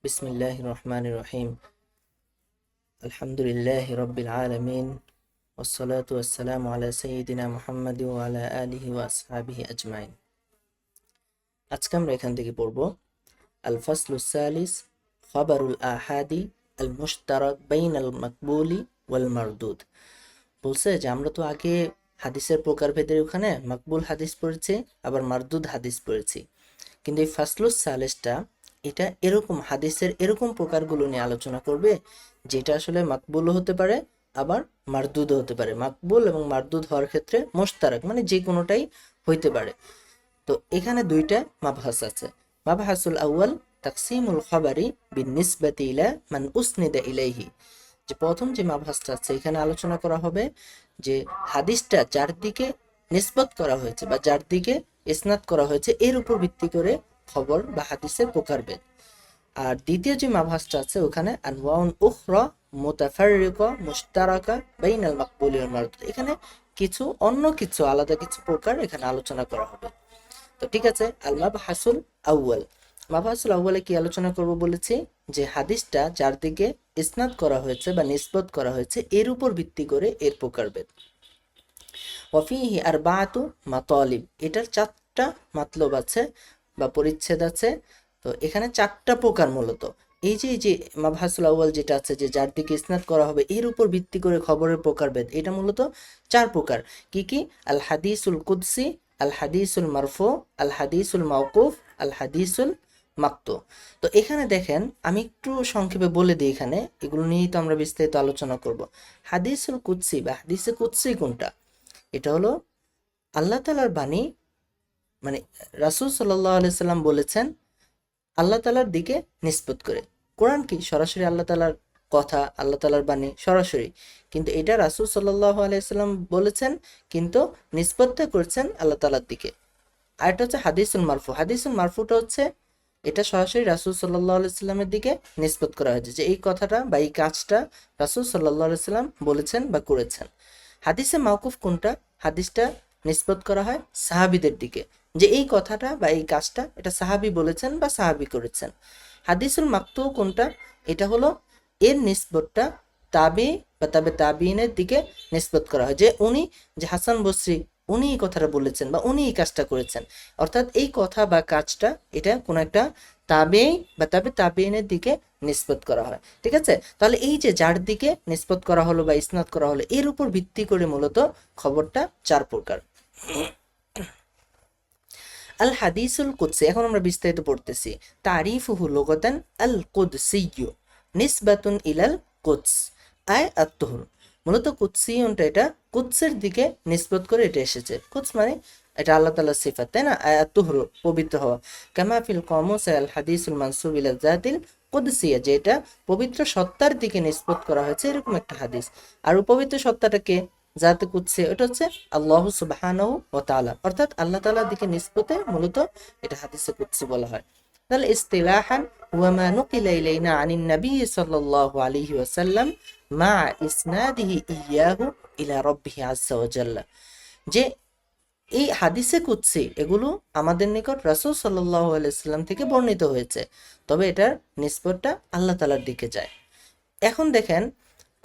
বিসমিল্লাহির রহমানির রহিম। আলহামদুলিল্লাহি রাব্বিল আলামিন, ওয়াসসালাতু ওয়াসসালামু আলা সাইয়্যিদিনা মুহাম্মাদি ওয়া আলা আলিহি ওয়া আসহাবিহি আজমাইন। আজকে আমরা এখান থেকে পড়ব আল ফাসলুস সালিস, খাবারুল আহাদি আল মুশতারাক বাইনাল মাকবুলি ওয়াল মারদুদ। বলছে যে আমরা তো আগে হাদিসের প্রকারভেদের ওখানে মাকবুল হাদিস পড়েছি, আবার মারদুদ হাদিস পড়েছি, কিন্তু এই ফাসলুস সালেসটা এটা এরকম হাদিসের এরকম প্রকারগুলো নিয়ে আলোচনা করবে যেটা আসলে মাকবুলও হতে পারে, আবার মারদুদও হতে পারে। মাকবুল এবং মারদুদ হওয়ার ক্ষেত্রে মোশতারাক মানে যে কোনোটাই হইতে পারে। তো এখানে দুইটা মাবহাস আছে। মাবহাসুল আউয়াল তাকসিমুল খাবারি বিনিসবাতি ইলা মান উসনিদা ইলাইহি। যে প্রথম যে মাবহাসটা আছে এখানে আলোচনা করা হবে যে হাদিসটা যার দিকে নিসবত করা হয়েছে বা যার দিকে ইসনাদ করা হয়েছে এর উপর ভিত্তি করে খবর বা হাদিসের প্রকারভেদ। আর দ্বিতীয় যে মাবহাসটা আছে ওখানে আনওয়াউন উখরা মুতাফাররিকা মুশতারাকা বাইনাল মাকবুলি ওয়াল মারদুদ, এখানে কিছু অন্য কিছু আলাদা কিছু প্রকার এখানে আলোচনা করা হবে। তো ঠিক আছে, আল মাবহাসুল আউয়াল, মাবহাসুল আউয়ালে কি আলোচনা করব বলেছি যে হাদিসটা যার দিকে ইসনাদ করা হয়েছে বা নিসবত করা হয়েছে এর উপর ভিত্তি করে এর প্রকারভেদ। ওয়াফিহি আরবাআতু মাতালিব, এটার চারটা মাতলব আছে বা পরিচ্ছেদ আছে। তো এখানে চারটা প্রকার মূলত। এই যে মাবহাসুল আউয়াল যেটা আছে যে যার দিকে ইসনাদ করা হবে এর উপর ভিত্তি করে খবরের প্রকারভেদ, এটা মূলত চার প্রকার। কি কি? আল হাদিসুল কুদসি, আল হাদিসুল মারফু, আল হাদিসুল মাওকুফ, আল হাদিসুল মাকতু। তো এখানে দেখেন আমি একটু সংক্ষেপে বলে দিই, এখানে এগুলো নিয়েই তো আমরা বিস্তারিত আলোচনা করব। হাদিসুল কুদসি বা হাদিসে কুদসি কোনটা? এটা হলো আল্লাহ তাআলার বাণী, মানে রাসূল সাল্লাল্লাহু আলাইহি সাল্লাম বলেছেন আল্লাহ তাআলার দিকে নিসবত করে। কোরআন কি সরাসরি আল্লাহ তাআলার কথা, আল্লাহ তাআলার বাণী সরাসরি, কিন্তু এটা রাসূল সাল্লাল্লাহু আলাইহি সাল্লাম বলেছেন কিন্তু নিসবতটা করেছেন আল্লাহ তাআলার দিকে। আর এটা হচ্ছে হাদিসুল মারফু। হাদিসুল মারফুটা হচ্ছে এটা সরাসরি রাসূল সাল্লাল্লাহু আলাইহি সাল্লামের দিকে নিসবত করা হয়েছে যে এই কথাটা বা এই কাজটা রাসূল সাল্লাল্লাহু আলাইহি সাল্লাম বলেছেন বা করেছেন। হাদিসে মাওকুফ কোনটা? হাদিসটা নিসবত করা হয় সাহাবীদের দিকে যে এই কথাটা বা এই কাজটা এটা সাহাবী বলেছেন বা সাহাবী করেছেন। হাদিসুল মাকতু কোনটা? এটা হলো এর নিসবতটা তাবি বা তাবে তাবিনের দিকে নিসবত করা হয় যে উনি, যে হাসান বসরি উনি এই কথাটা বলেছেন বা উনি এই কাজটা করেছেন, অর্থাৎ এই কথা বা কাজটা এটা কোন একটা তাবেই বা তাবে তাবিনের দিকে নিসবত করা হয়। ঠিক আছে, তাহলে এই যে যার দিকে নিসবত করা হলো বা ইসনাদ করা হলো এর উপর ভিত্তি করে মূলত খবরটা চার প্রকার। আল হাদিসুল কুদসি, এখন আমরা বিস্তারিত পড়তেছি। তারিফুহু লুগাতান আল কুদসিয়্যু নিসবাতুন ইলাল কুদস আয় আত-তুহর। মূলত কুদসিয়ুনটা এটা কুদসের দিকে নিসবত করে এটা এসেছে। কুদস মানে এটা আল্লাহ তাআলার সিফাত, তাই না? আয় আত-তুহর পবিত্র হওয়া। কামা ফিল কামুস আল হাদিসুল মানসুব ইলা যাতিল কুদসিয়া, যে এটা পবিত্র সত্তার দিকে নিসবত করা হয়েছে এরকম একটা হাদিস। আর পবিত্র সত্তাটাকে জাতে কুদসি এটা হচ্ছে আল্লাহ সুবহানাহু ওয়া তাআলা, অর্থাৎ আল্লাহ তাআলার দিকে নিসবতে মূলত এটা হাদিসে কুদসি বলা হয়। তাহলে ইসতিলাহান ওয়া মা নুকিলা ইলাইনা আনিন নবী সাল্লাল্লাহু আলাইহি ওয়াসাল্লাম মা ইসনাদিহি ইয়াহু ইলা রাব্বিহি আযজা ওয়া জাল্লা, যে এই হাদিসে কুদসি এগুলো আমাদের নিকট রাসূল সাল্লাল্লাহু আলাইহি সাল্লাম থেকে বর্ণিত হয়েছে, তবে এটার নিসবতটা আল্লাহ তাআলার দিকে যায়। এখন দেখেন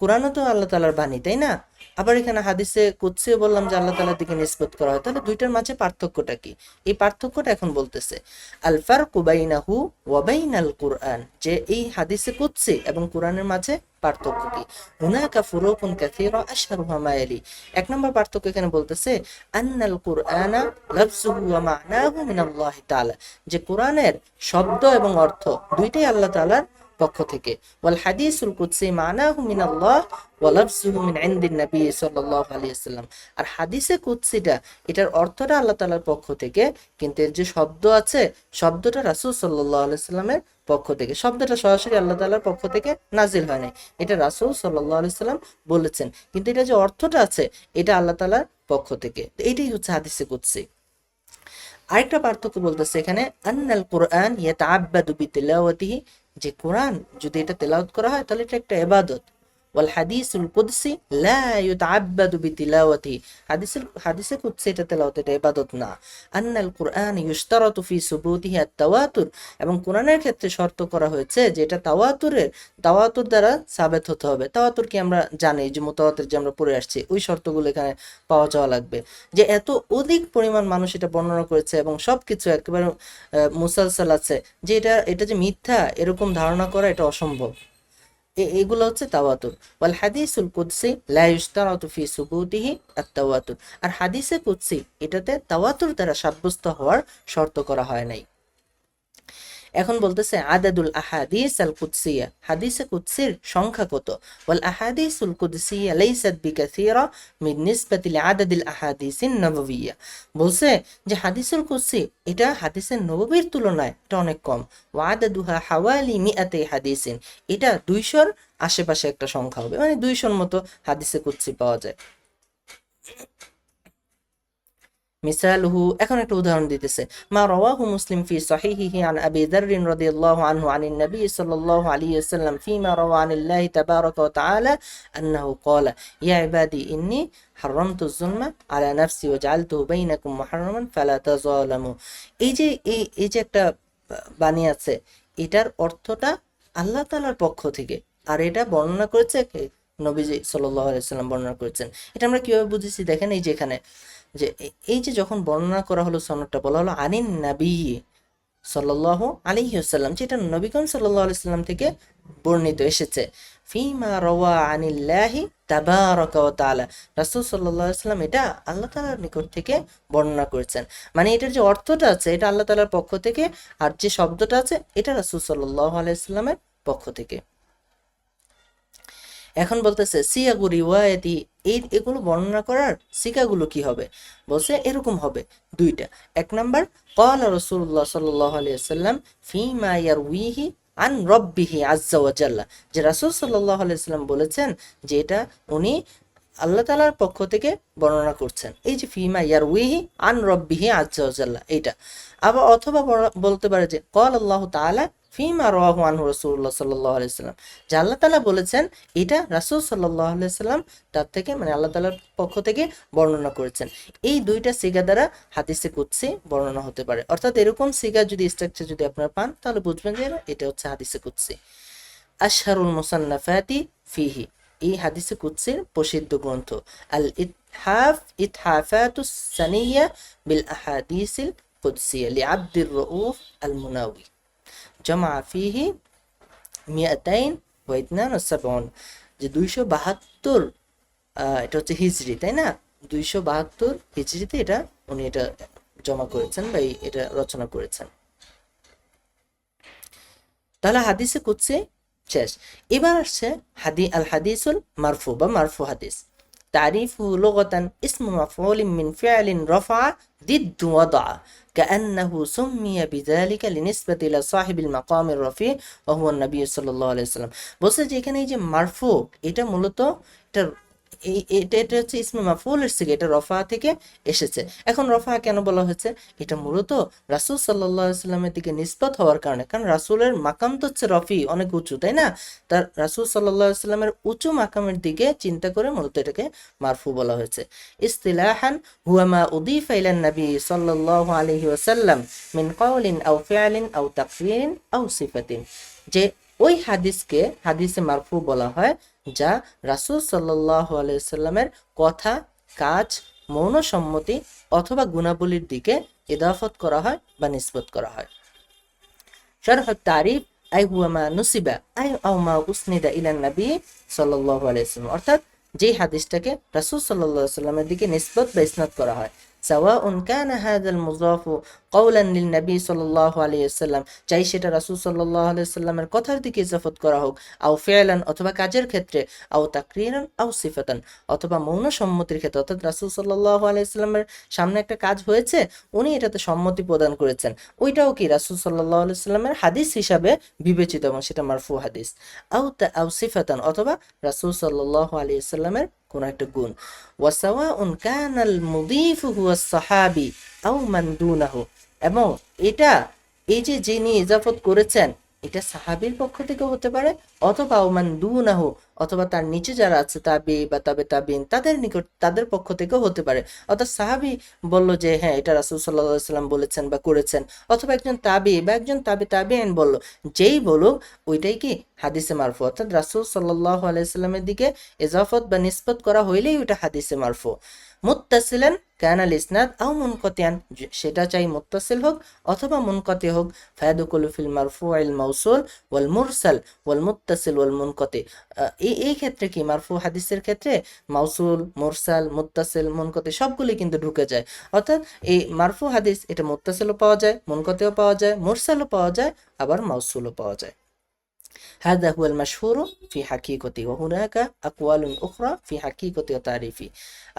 কোরআনও তো আল্লাহ তাআলার বাণী, তাই না? আবার এখানে হাদিসে কুদসিও বললাম যে আল্লাহ তাআলার দিকে নিসবত করা হয়, তাহলে দুইটার মাঝে পার্থক্যটা কি? এই পার্থক্যটা এখন বলতেছে আল ফারকু বাইনাহু ওয়া বাইনাল কুরআন, যে এই হাদিসে কুদসি এবং কোরআনের মাঝে পার্থক্য কি? হুনাকা ফুরুকুন কাসীরা আশহারুহা মা ইয়ালি। এক নম্বর পার্থক্য এখানে বলতেছে আন্নাল কুরআনা লাফযুহু ওয়া মা'নাহু মিনাল্লাহি তাআলা, যে কোরআনের শব্দ এবং অর্থ দুইটাই আল্লাহ তাআলার পক্ষ থেকে। ওয়াল হাদিসুল কুদসি মানাহু মিনাল্লাহ ওয়া লাফযুহু মিন ইনদিন নবী সাল্লাল্লাহু আলাইহি ওয়াসাল্লাম, আর হাদিসে কুদসিটা এটার অর্থটা আল্লাহ তাআলার পক্ষ থেকে, কিন্তু এর যে শব্দ আছে শব্দটা রাসূল সাল্লাল্লাহু আলাইহি সাল্লামের পক্ষ থেকে। শব্দটা সরাসরি আল্লাহ তাআলার পক্ষ থেকে নাজিল হয় নাই, এটা রাসূল সাল্লাল্লাহু আলাইহি সাল্লাম বলেছেন, কিন্তু এটা যে অর্থটা আছে এটা আল্লাহ তাআলার পক্ষ থেকে। তো এটাই হচ্ছে হাদিসে কুদসি। আরেকটা পার্থক্য বলতেছে এখানে আন্নাল কুরআন ইয়াতাআব্বাদু বিতিলাওয়াতিহি, যে কোরআন যদি এটা তেলাওয়াত করা হয় তাহলে এটা একটা ইবাদত, ওয়াল হাদিসুল কুদসি লা ইউতাআব্বাদু বিতিলাওয়াতি, হাদিসে কুদসি এটা তেলাওয়াত, এটা ইবাদত না। আন্নাল কুরআন ইউশতারাতু ফি সুবুতিহি আত-তাওয়াতুর, এবং কোরআনের ক্ষেত্রে শর্ত করা হয়েছে যে এটা তাওয়াতুর দ্বারা সাবিত হতে হবে। তাওয়াতুর কি আমরা জানি যে মুতাওয়াতির যে আমরা পড়ে আসছি, ওই শর্তগুলো এখানে পাওয়া যাওয়া লাগবে, যে এত অধিক পরিমাণ মানুষ এটা বর্ণনা করেছে এবং সবকিছু একেবারে মুসালসাল আছে, যে এটা যে মিথ্যা এরকম ধারণা করা এটা অসম্ভব। এগুলো হচ্ছে তাওয়াতুর। ওয়াল হাদিসুল কুদসি লা ইশতারাতু ফি সুবুতিহি আত-তাওয়াতুর, আর হাদিসে কুদসি এটাতে তাওয়াতুর দ্বারা সাব্যস্ত হওয়ার শর্ত করা হয় নাই। এখন বলতেছে আদাদুল আহাদিস আল কুদসিয়া, হাদিসে কুদসির সংখ্যা কত? ওয়াল আহাদিসুল কুদসিয়া লাইসাত বিকাসীরা মিন নিসবাতি লিআদাদিল আহাদিসিন নববিয়্যা, বলছে যে হাদিসুল কুদসি এটা হাদিসের নববীর তুলনায় এটা অনেক কম। ওয়া আদাদুহা হাওয়ালি মিআতি হাদিসিন, এটা 200-র আশেপাশে একটা সংখ্যা হবে, মানে 200-র মতো হাদিসে কুদসি পাওয়া যায়। মিসালুহু, এখন একটা উদাহরণ দিতেছে, মা রাওয়াহু মুসলিম ফি সহিহিহি আন আবি যার রাদিয়াল্লাহু আনহু আনিন নবী সাল্লাল্লাহু আলাইহি ওয়াসাল্লাম ফীমা রাওয়া আনিল্লাহি তাবারাকা ওয়া তাআলা আন্নাহু ক্বালা ইয়া ইবাদি ইন্নী হারামতু যুলমা আলা নাফসি ওয়া জাআলতুহু বাইনাকুম মুহাররামান ফালা তাযালামু। এই যে একটা বাণী আছে, এটার অর্থটা আল্লাহ তাআলার পক্ষ থেকে, আর এটা বর্ণনা করেছে কে? নবীজি সাল্লাল্লাহু আলাইহি ওয়াসাল্লাম বর্ণনা করেছেন। এটা আমরা কিভাবে বুঝেছি দেখেন, এই যে এখানে যে এই যে যখন বর্ণনা করা হলো, সনদটা বলা হলো আনিন নবী সাল্লাল্লাহু আলাইহি ওয়াসাল্লাম, যেটা নবীগণ সাল্লাল্লাহু আলাইহি ওয়াসাল্লাম থেকে বর্ণিত এসেছে। ফিমা রাওয়া আনিল্লাহি তাবারাকা ওয়া তাআলা, রাসূল সাল্লাল্লাহু আলাইহি ওয়াসাল্লাম এটা আল্লাহ তাআলার নিকট থেকে বর্ণনা করেছেন, মানে এটার যে অর্থটা আছে এটা আল্লাহ তাআলার পক্ষ থেকে, আর যে শব্দটা আছে এটা রাসূল সাল্লাল্লাহু আলাইহি ওয়াসাল্লামের পক্ষ থেকে। এখন বলতেছে সিয়াগু রিওয়ায়াতি, এগুলো বর্ণনা করার সিকাগুলো কি হবে? বলছে এরকম হবে দুইটা। এক নাম্বার, ক্বালা রাসূলুল্লাহ সাল্লাল্লাহু আলাইহি ওয়াসাল্লাম ফীমা ইয়ারউইহি আন রাব্বিহি আযজা ওয়া জাল্লা, যে রাসূল সাল্লাল্লাহু আলাইহি ওয়াসাল্লাম বলেছেন যে এটা উনি আল্লাহ তাআলার পক্ষ থেকে বর্ণনা করছেন, এই যে ফীমা ইয়ারউইহি আন রাব্বিহি আযজা ওয়া জাল্লা এটা। আবার অথবা বলতে পারে যে ক্বালা আল্লাহু তাআলা ফীমা রাওয়াহু আনহু রাসূলুল্লাহ সাল্লাল্লাহু আলাইহি ওয়াসাল্লাম, যে আল্লাহ তাআলা বলেছেন এটা রাসূল সাল্লাল্লাহু আলাইহি ওয়াসাল্লাম তার থেকে, মানে আল্লাহ তাআলার পক্ষ থেকে বর্ণনা করেছেন। এই দুইটা সিগা দ্বারা হাদিসে কুদসি বর্ণনা হতে পারে। অর্থাৎ এরকম সিগা যদি স্ট্রাকচার যদি আপনারা পান তাহলে বুঝবেন যে এটা হচ্ছে হাদিসে কুদসি। আশহারুল মুসান্নাফাতি ফিহি, এই হাদিসে কুদসির প্রসিদ্ধ গ্রন্থ আল ইতহাফাতুস সানিয়া বিল আহাদিসিল কুদসিয়া লিআবদির রাউফ আল মুনাওয়ি, জমা ফিহি 272, যে 272, এটা হচ্ছে হিজরি, তাই না? 272 হিজরিতে এটা উনি এটা জমা করেছেন বা এটা রচনা করেছেন। তাহলে হাদিসে কুদসি শেষ। এবার আসছে আল হাদিসুল মারফু বা মারফু হাদিস। تعريفه لغة اسم مفعول من فعل رفع ضد وضع كأنه سمي بذلك لنسبة إلى صاحب المقام الرفيع وهو النبي صلى الله عليه وسلم। বলছে যে এখানে এই যে মারফু, এটা মূলত এটা হচ্ছে ইসমে মাফউলের সিগা, এটা রফা থেকে এসেছে। এখন রফা কেন বলা হয়েছে? এটা মূলত রাসূল সাল্লাল্লাহু আলাইহি ওয়াসাল্লামের দিকে নিসবত হওয়ার কারণে, কারণ রাসূলের মাকাম তো হচ্ছে রফি, অনেক উঁচু, তাই না? তার রাসূল সাল্লাল্লাহু আলাইহি ওয়াসাল্লামের উঁচু মাকামের দিকে চিন্তা করে মূলত এটাকে মারফু বলা হয়েছে। ইসতিলাহান হুয়া মা উদিফা ইলা নবী সাল্লাল্লাহু আলাইহি ওয়াসাল্লাম মিন কাওলিন আও ফি'লিন আও তাকরিরিন আও সিফাতিন, যে ওই হাদিসকে হাদিসে মারফু বলা হয় যা রাসূল সাল্লাল্লাহু আলাইহি সাল্লামের কথা, কাজ, মৌন সম্মতি অথবা গুণাবলীর দিকে ইদাফত করা হয় বা নিসবত করা হয়। শারহ তারিফ আই হুয়া মা নুসিবা আই আও মা উসনিদা ইলা নবী সাল্লাল্লাহু আলাইহি সাল্লাম, অর্থাৎ যেই হাদিসটাকে রাসূল সাল্লাল্লাহু আলাইহি সাল্লামের দিকে নিসবত বা ইসনাদ করা হয়। সাওয়াউন কানা হাযাল মুযাফু কওলান লিন নবী সাল্লাল্লাহু আলাইহি ওয়াসাল্লাম, চাই সেটা রাসূল সাল্লাল্লাহু আলাইহি ওয়াসাল্লামের কথার দিকে ইজাফত করা হোক, আও ফি'লান অথবা কাজের ক্ষেত্রে, আও তাকরিরান আও সিফাতান অথবা মৌন সম্মতির ক্ষেত্রে, অর্থাৎ রাসূল সাল্লাল্লাহু আলাইহি ওয়াসাল্লামের সামনে একটা কাজ হয়েছে, উনি এটাতে সম্মতি প্রদান করেছেন, ওইটাও কি রাসূল সাল্লাল্লাহু আলাইহি ওয়াসাল্লামের হাদিস হিসাবে বিবেচিত এবং সেটা মারফু হাদিস। আও সিফাতান অথবা রাসূল সাল্লাল্লাহু আলাইহি ওয়াসাল্লামের কোন একটা গুণ। ওয়াসাওয়াউন কানাল মুদিফু হুয়াস সাহাবী আও মান দুনাহু, এবং এটা এই যে যিনি ইজাফত করেছেন এটা সাহাবীর পক্ষ থেকে হতে পারে অথবা মান দুনাহু অথবা তার নিচে যারা আছে তাবি বা তাবে তাবিন তাদের নিকট, তাদের পক্ষ থেকেও হতে পারে। অর্থাৎ সাহাবী বলল যে হ্যাঁ এটা রাসূল সাল্লাল্লাহু আলাইহি সাল্লাম বলেছেন বা করেছেন, অথবা একজন তাবি বা একজন তাবে তাবিঈন বলল, যেই বলুক ওইটাই কি হাদিসে মারফু। অর্থাৎ রাসূল সাল্লাল্লাহু আলাইহি সাল্লামের দিকে ইজাফত বা নিসবত করা হইলেই ওটা হাদিসে মারফু। মুত্তাসিলান কানা আল ইসনাদ আও মুনকাতিয়ান, সেটা চাই মুত্তাসিল হোক অথবা মুনকাতি হোক। ফায়াদুকুলু ফিল মারফুইল মাউসুল ওয়াল মুরসাল ওয়াল মুত্তাসিল ওয়াল মুনকাতি। এই ক্ষেত্রে কি মারফু হাদিসের ক্ষেত্রে মাউসুল, মুরসাল, মুত্তাসিল, মুনকাতি সবগুলি কিন্তু ঢুকে যায়। অর্থাৎ এই মারফু হাদিস এটা মুত্তাসিলও পাওয়া যায়, মুনকাতিও পাওয়া যায়, মুরসালও পাওয়া যায়, আবার মাউসুলও পাওয়া যায়। هذا هو المشهور في حقيقته وهناك أقوال أخرى في حقيقته وتعريفه।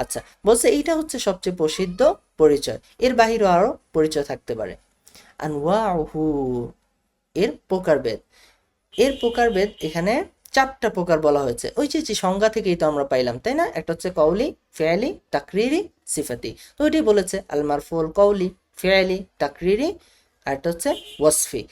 আচ্ছা, বলছে এইটা হচ্ছে সবচেয়ে প্রসিদ্ধ পরিচয়, এর বাহিরেও আরো পরিচয় থাকতে পারে। আনওয়াউহু, এর প্রকারভেদ। এর প্রকারভেদ এখানে 4টা প্রকার বলা হয়েছে। ওই যে সংজ্ঞা থেকেই তো আমরা পাইলাম, তাই না? একটা হচ্ছে কওলি, ফি'লি, তাকরিরি, সিফাতি। তো ওইটাই বলেছে আল মারফুল কওলি, ফি'লি, তাকরিরি, আর একটা হচ্ছে ওয়াসফি।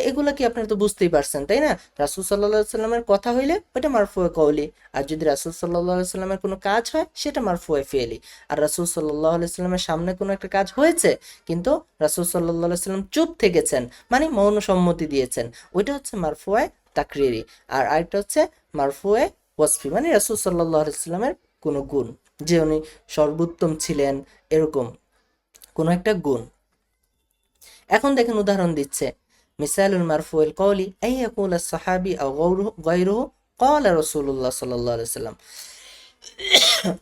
এগুলো কি আপনারা তো বুঝতেই পারছেন, তাই না? রাসূল সাল্লাল্লাহু আলাইহি সাল্লামের কথা হইলে ওটা মারফুয়ে কওলি, আর যদি রাসূল সাল্লাল্লাহু আলাইহি সাল্লামের কোনো কাজ হয় সেটা মারফুয়ে ফি'লি। আর রাসূল সাল্লাল্লাহু আলাইহি সাল্লামের সামনে কোনো একটা কাজ হয়েছে কিন্তু রাসূল সাল্লাল্লাহু আলাইহি সাল্লাম চুপ থেকেছেন, মানে মৌন সম্মতি দিয়েছেন, ওইটা হচ্ছে মারফুয়ে তাকরিরি। আর আরেকটা হচ্ছে মারফুয়ে ওয়াসফি, মানে রাসূল সাল্লাল্লাহু আলাইহি সাল্লামের কোনো গুণ, যে উনি সর্বোত্তম ছিলেন, এরকম কোনো একটা গুণ। এখন দেখেন উদাহরণ দিচ্ছে, মিসালুল মারফুল কওলি আই ইয়াকুল আস-সাহাবী আও গায়রুহু ক্বালা রাসূলুল্লাহ সাল্লাল্লাহু আলাইহি সাল্লাম।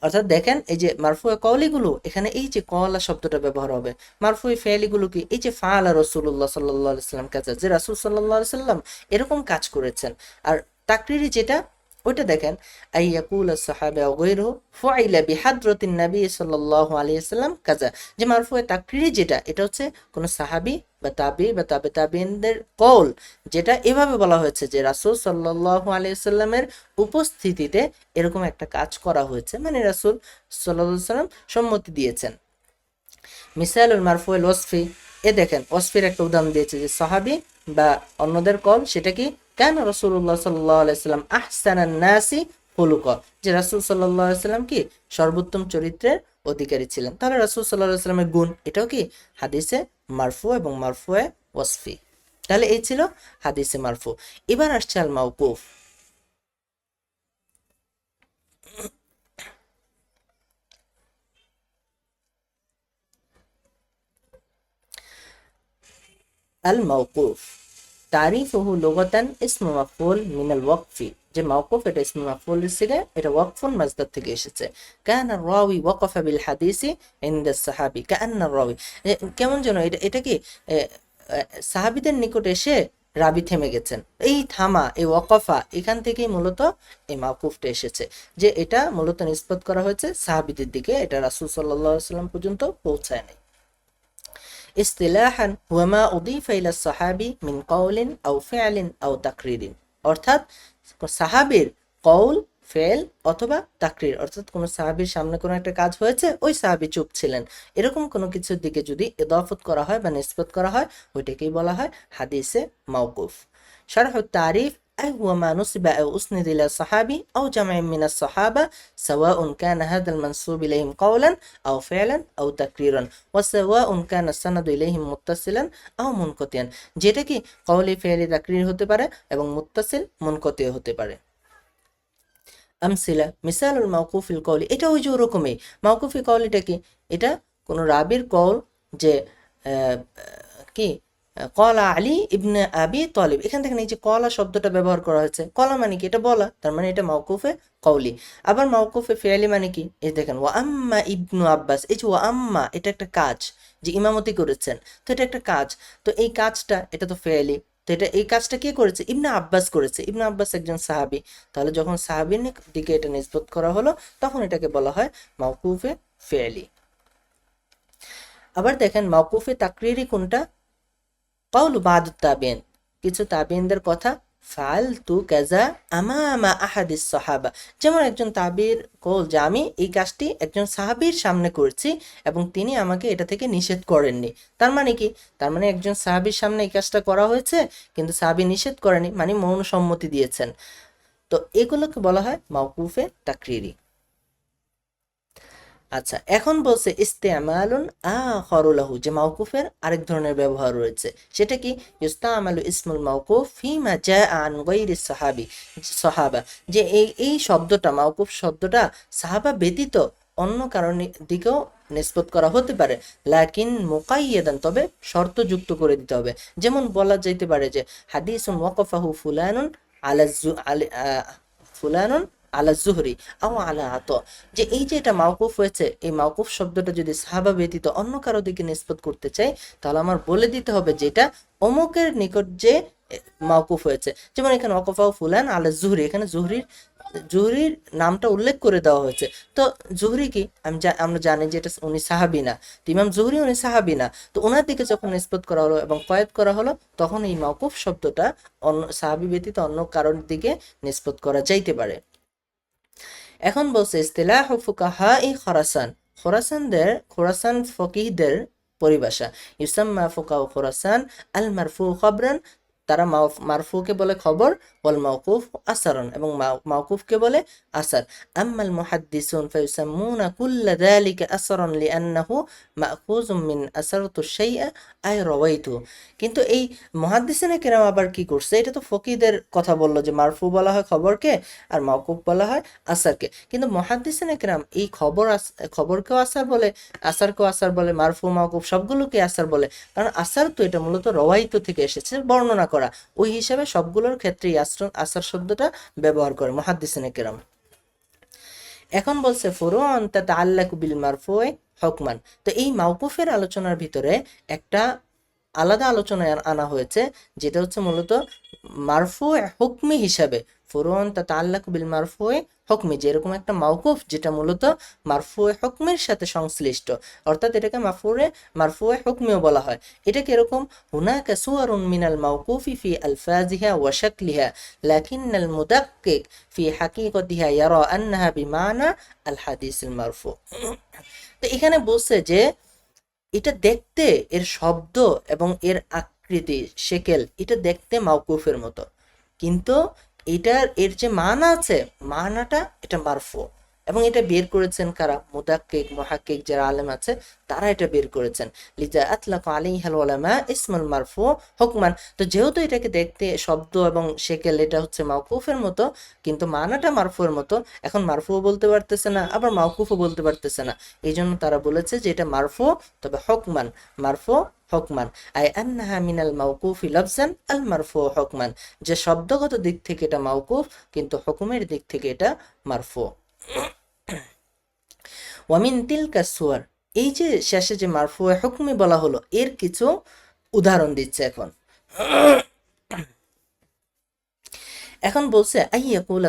অর্থাৎ দেখেন এই যে মারফুয়ে কওলিগুলো, এখানে এই যে ক্বালা শব্দটা ব্যবহার হবে। মারফুয়ে ফি'লিগুলো কি, এই যে ফাআলা রাসূলুল্লাহ সাল্লাল্লাহু আলাইহি সাল্লাম কাজ, যে রাসূল সাল্লাল্লাহু আলাইহি সাল্লাম এরকম কাজ করেছেন। আর তাকরিরি যেটা, ওইটা দেখেন আই ইয়াকুল আস-সাহাবী আও গায়রুহু ফুইলা বিহাদরাতিন নবী সাল্লাল্লাহু আলাইহি সাল্লাম কাজা। যে মারফুয়ে তাকরিরি যেটা, এটা হচ্ছে কোন সাহাবী বা তাবি বা তাবে তাবিনদের কওল, যেটা এভাবে বলা হয়েছে যে রাসূল সাল্লাল্লাহু আলাইহি সাল্লামের উপস্থিতিতে এরকম একটা কাজ করা হয়েছে, মানে রাসূল সাল্লাল্লাহু আলাইহি সাল্লাম সম্মতি দিয়েছেন। মিসালুল মারফুল ওয়াসফি, এ দেখেন ওয়াসফির একটা উদাহরণ দিয়েছে যে সাহাবী বা অন্যদের কল, সেটা কি কানা রাসূলুল্লাহ সাল্লাল্লাহু আলাইহি সাল্লাম আহসানান নাসি খুলুকা, যে রাসূল সাল্লাল্লাহু আলাইহি সাল্লাম কি সর্বোত্তম চরিত্রের অধিকারী ছিলেন। তাহলে রাসূল সাল্লাল্লাহু আলাইহি সাল্লামের গুণ, এটাও কি হাদিসে মারফু এবং মারফুয়ে ওয়াসফি। তাহলে এই ছিল হাদিসে মারফু। এবার আসছে আল মাওকুফ। আল মাওকুফ তারিফুহু লুগাতান ইসমু মাফউল মিনাল ওয়াকফি, যে মাওকুফ এটা ইসমু মাফউলের সিগা, এটা ওয়াকফুন মাসদার থেকে এসেছে। কানা রাওয়ি ওয়াকাফা বিল হাদিসি ইনদা সাহাবী কান্না রাওয়ি, কেমন যেন এটা কি সাহাবীদের নিকট এসে রাবি থেমে গেছেন। এই থামা, এই ওয়াকফা, এখান থেকেই মূলত এই মাওকুফটা এসেছে, যে এটা মূলত নিসবত করা হয়েছে সাহাবীদের দিকে, এটা রাসূল সাল্লাল্লাহু আলাইহি সাল্লাম পর্যন্ত পৌঁছায় নাই। ইসতিলাহান হুয়া মা উদিফা ইলা সাহাবী মিন কওলিন আও ফি'লিন আও তাকরিরিন, অর্থাৎ সাহাবীর কওল, ফেল অথবা তাকরির, অর্থাৎ কোন সাহাবীর সামনে কোনো একটা কাজ হয়েছে, ওই সাহাবী চুপ ছিলেন, এরকম কোনো কিছুর দিকে যদি ইদাফত করা হয় বা নিসবত করা হয়, ওইটাকেই বলা হয় হাদিসে মাওকুফ। শারহু তারিফ أي هو ما نسب أو أسند إلى صحابي أو جمع من الصحابة سواء كان هذا المنسوب إليهم قولا أو فعلا أو تقريرا وسواء كان السند إليهم متصلا أو منقطعا, যেটা কি কওলি, ফি'লি, তাকরীর হতে পারে এবং মুত্তাসিল, মুনকতি হতে পারে। আমসিলা মিসালুল মাওকুফিল কওলি, এটা ওই যে ওরকমই। মাওকুফি কওলিটা কি, এটা কোন রাবির কওল, যে কি কলা আলী ইবনে আবি তালিব, এখান থেকে এই যে কলা শব্দটা ব্যবহার করা হয়েছে, কলা মানে কি, এটা বলা, তার মানে এটা মাওকুফে কওলি। আবার মাওকুফে ফি'লি মানে কি, এই দেখেন ওয়া আম্মা ইবনু আব্বাস, এই যে ওয়া আম্মা, এটা একটা কাজ, যে ইমামতি করেছেন, তো এটা একটা কাজ, তো এই কাজটা এটা তো ফি'লি, তো এটা এই কাজটা কে করেছে, ইবনে আব্বাস করেছে। ইবনে আব্বাস একজন সাহাবী, তাহলে যখন সাহাবীর দিকে এটা নিসবত করা হলো তখন এটাকে বলা হয় মাওকুফে ফি'লি। আবার দেখেন মাওকুফে তাকরীরি কোনটা, কওলু বাদ তাবিন, কিছু তাবিনদের কথা, ফালতু কাজা আমামা আহাদিস সাহাবা, যেমন একজন তাবির কওল যে আমি এই কাজটি একজন সাহাবীর সামনে করছি এবং তিনি আমাকে এটা থেকে নিষেধ করেননি। তার মানে কি, তার মানে একজন সাহাবীর সামনে এই কাজটা করা হয়েছে কিন্তু সাহাবী নিষেধ করেনি, মানে মৌন সম্মতি দিয়েছেন। তো তো এগুলোকে বলা হয় মাওকুফে তাকরিরি। আচ্ছা, এখন বলছে ইস্তেমালুন আখারু লাহু, যে মাওকুফের আরেক ধরনের ব্যবহার রয়েছে, সেটা কি? ইস্তামালু ইসমুল মাওকুফ ফিমা জাআ আন গায়রি সাহাবা, যে এই শব্দটা, মাওকুফ শব্দটা সাহাবা ব্যতীত অন্য কারণে দিকেও নিসবত করা হতে পারে, লাকিন মুকাইয়াদান, তবে শর্ত যুক্ত করে দিতে হবে। যেমন বলা যাইতে পারে যে হাদিসুন ওয়াকাফাহু ফুলানুন আলা ফুলানুন আলা জুহরি আও আলা আত, যে এই যে এটা মাওকুফ হয়েছে, এই মাওকুফ শব্দটা যদি সাহাবা ব্যতীত অন্য কারো দিকে নিসবত করতে চাই, তাহলে আমার বলে দিতে হবে যে এটা অমুকের নিকট যে মাওকুফ হয়েছে। যেমন এখানে ওয়াকাফাহু ফুলান আলা জুহরি, এখানে জুহরির নামটা উল্লেখ করে দেওয়া হয়েছে। তো জুহরি কি, আমরা জানি যে এটা উনি সাহাবী না, তো ইমাম জুহরি উনি সাহাবী না, তো ওনার দিকে যখন নিসবত করা হলো এবং কয়েদ করা হলো, তখন এই মাওকুফ শব্দটা অন্য সাহাবী ব্যতীত অন্য কারোর দিকে নিসবত করা যাইতে পারে। এখন বলছে ইস্তিলাহ ফুকাহা ই খোরাসান, খোরাসান ফকিহদের পরিভাষা। ইউসাম্মা ফুকাহু খোরাসান আল মারফু খবরান, তারা মারফুকে বলে খবর, ওয়াল মাওকুফ আসারন, এবং মাওকুফকে বলে আসার। আম্মাল মুহাদ্দিসুন ফায়ুসাম্মুনা কুল্লা যালিকা আসরান লিআন্নাহু মাখুজুম মিন আসারতু শাইআ আই রাওয়াইতু। কিন্তু এই মুহাদ্দিসিনে কেরাম আবার কি করছে, এটা তো ফকিহদের কথা বললো যে মারফু বলা হয় খবরকে আর মাওকুফ বলা হয় আসারকে, কিন্তু মুহাদ্দিসিনে কেরাম এই খবরকেও আসার বলে, আসারকেও আসার বলে, মারফু মাওকুফ সবগুলোকে আসার বলে, কারণ আসার তো এটা মূলত রওয়াইত থেকে এসেছে, বর্ণনা করা, ওই হিসাবে সবগুলোর ক্ষেত্রেই আসার শব্দটা ব্যবহার করে মুহাদ্দিসিনে কেরাম। এখন বলছে ফুরুন তাতাআল্লাকু বিল মারফুই হুকমান, তো এই মাওকুফের আলোচনার ভিতরে একটা আলাদা আলোচনায় আনা হয়েছে, যেটা হচ্ছে মূলত মারফু হুকমি হিসাবে। ফুরুন তাতাআল্লাকু বিল মারফুই হুকমি, যে এরকম একটা মাওকুফ যেটা মূলত মারফু হুকমের সাথে সংশ্লিষ্ট, অর্থাৎ এটাকে মারফু হুকমিও বলা হয়। এটা কিরকম? হুনাকা সুওয়ারুন মিনাল মাওকুফি ফি আলফাজিহা ওয়া শাকলিহা লাকিন্নাল মুদাক্কিক ফি হাকিকাতিহা ইয়ারা আন্নাহা বিমানা আল হাদিসিল মারফু। তো এখানে বলছে যে এটা দেখতে, এর শব্দ এবং এর আকৃতি শেকেল, এটা দেখতে মাওকুফের মতো, কিন্তু এর যে মানা আছে, মানাটা এটা মারফু, এবং এটা বের করেছেন কারা? মুদাক্কিক মুহাক্কিক যারা আলেম আছে, তারা এটা বের করেছেন। লিজা আতলাকু আলাইহাল উলামা ইসমুল মারফু হুকমান, তো যেহেতু এটাকে দেখতে শব্দ এবং শেকেল এটা হচ্ছে মাওকুফের মতো, কিন্তু মানাটা মারফুর মতো, এখন মারফুও বলতে পারতেছে না, আবার মাওকুফও বলতে পারতেছে না, এই জন্য তারা বলেছে যে এটা মারফু, তবে হুকমান, মারফু হুকমান, আই আন্নাহা মিনাল মাওকুফি লাফজান আল মারফু হুকমান, যে শব্দগত দিক থেকে এটা মাওকুফ, কিন্তু হুকুমের দিক থেকে এটা মারফু। ওয়ামিন তিলকা সুয়ার, এই যে শেষে যে মারফু হুকমি বলা হলো, এর কিছু উদাহরণ দিচ্ছে এখন বলছে আইয়াকুল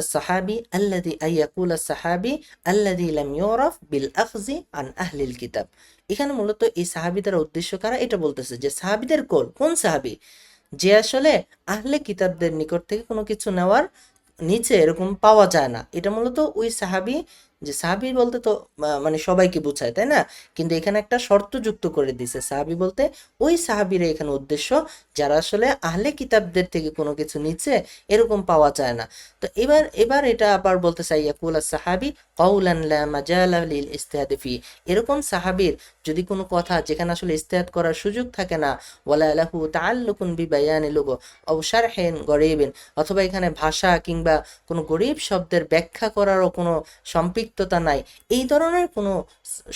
সাহাবি আল্লাযী লাম ইউরাফ বিল আখযি আন আহলিল কিতাব। এখানে মূলত এই সাহাবীদের উদ্দেশ্য কারা, এটা বলতেছে যে সাহাবীদের কোন সাহাবী, যে আসলে আহলে কিতাবদের নিকট থেকে কোনো কিছু নেওয়ার নিচে এরকম পাওয়া যায় না। এটা মূলত ওই সাহাবী, যে সাহাবী বলতে তো মানে সবাইকে বোঝায়, তাই না? কিন্তু এখানে একটা শর্ত যুক্ত করে দিছে, সাহাবী বলতে ওই সাহাবীরা এখানে উদ্দেশ্য, যারা আসলে আহলে কিতাবদের থেকে কোনো কিছু নিচে এরকম পাওয়া যায় না। তো এবার এটা আবার বলতে চাই ইয়াকুল সাহাবী কাউলান লা মাজালা লিল ইজতিহাদ ফি, এরকম সাহাবীর যদি কোনো কথা যেখানে আসলে ইজতিহাদ করার সুযোগ থাকে না, ওয়ালা লাহু তাআল্লুকুন বিবায়ানি লুগা আও শারহিন গরীবিন, অথবা এখানে ভাষা কিংবা কোনো গরীব শব্দের ব্যাখ্যা করারও কোনো সম্পৃক্ততা নাই, এই ধরনের কোনো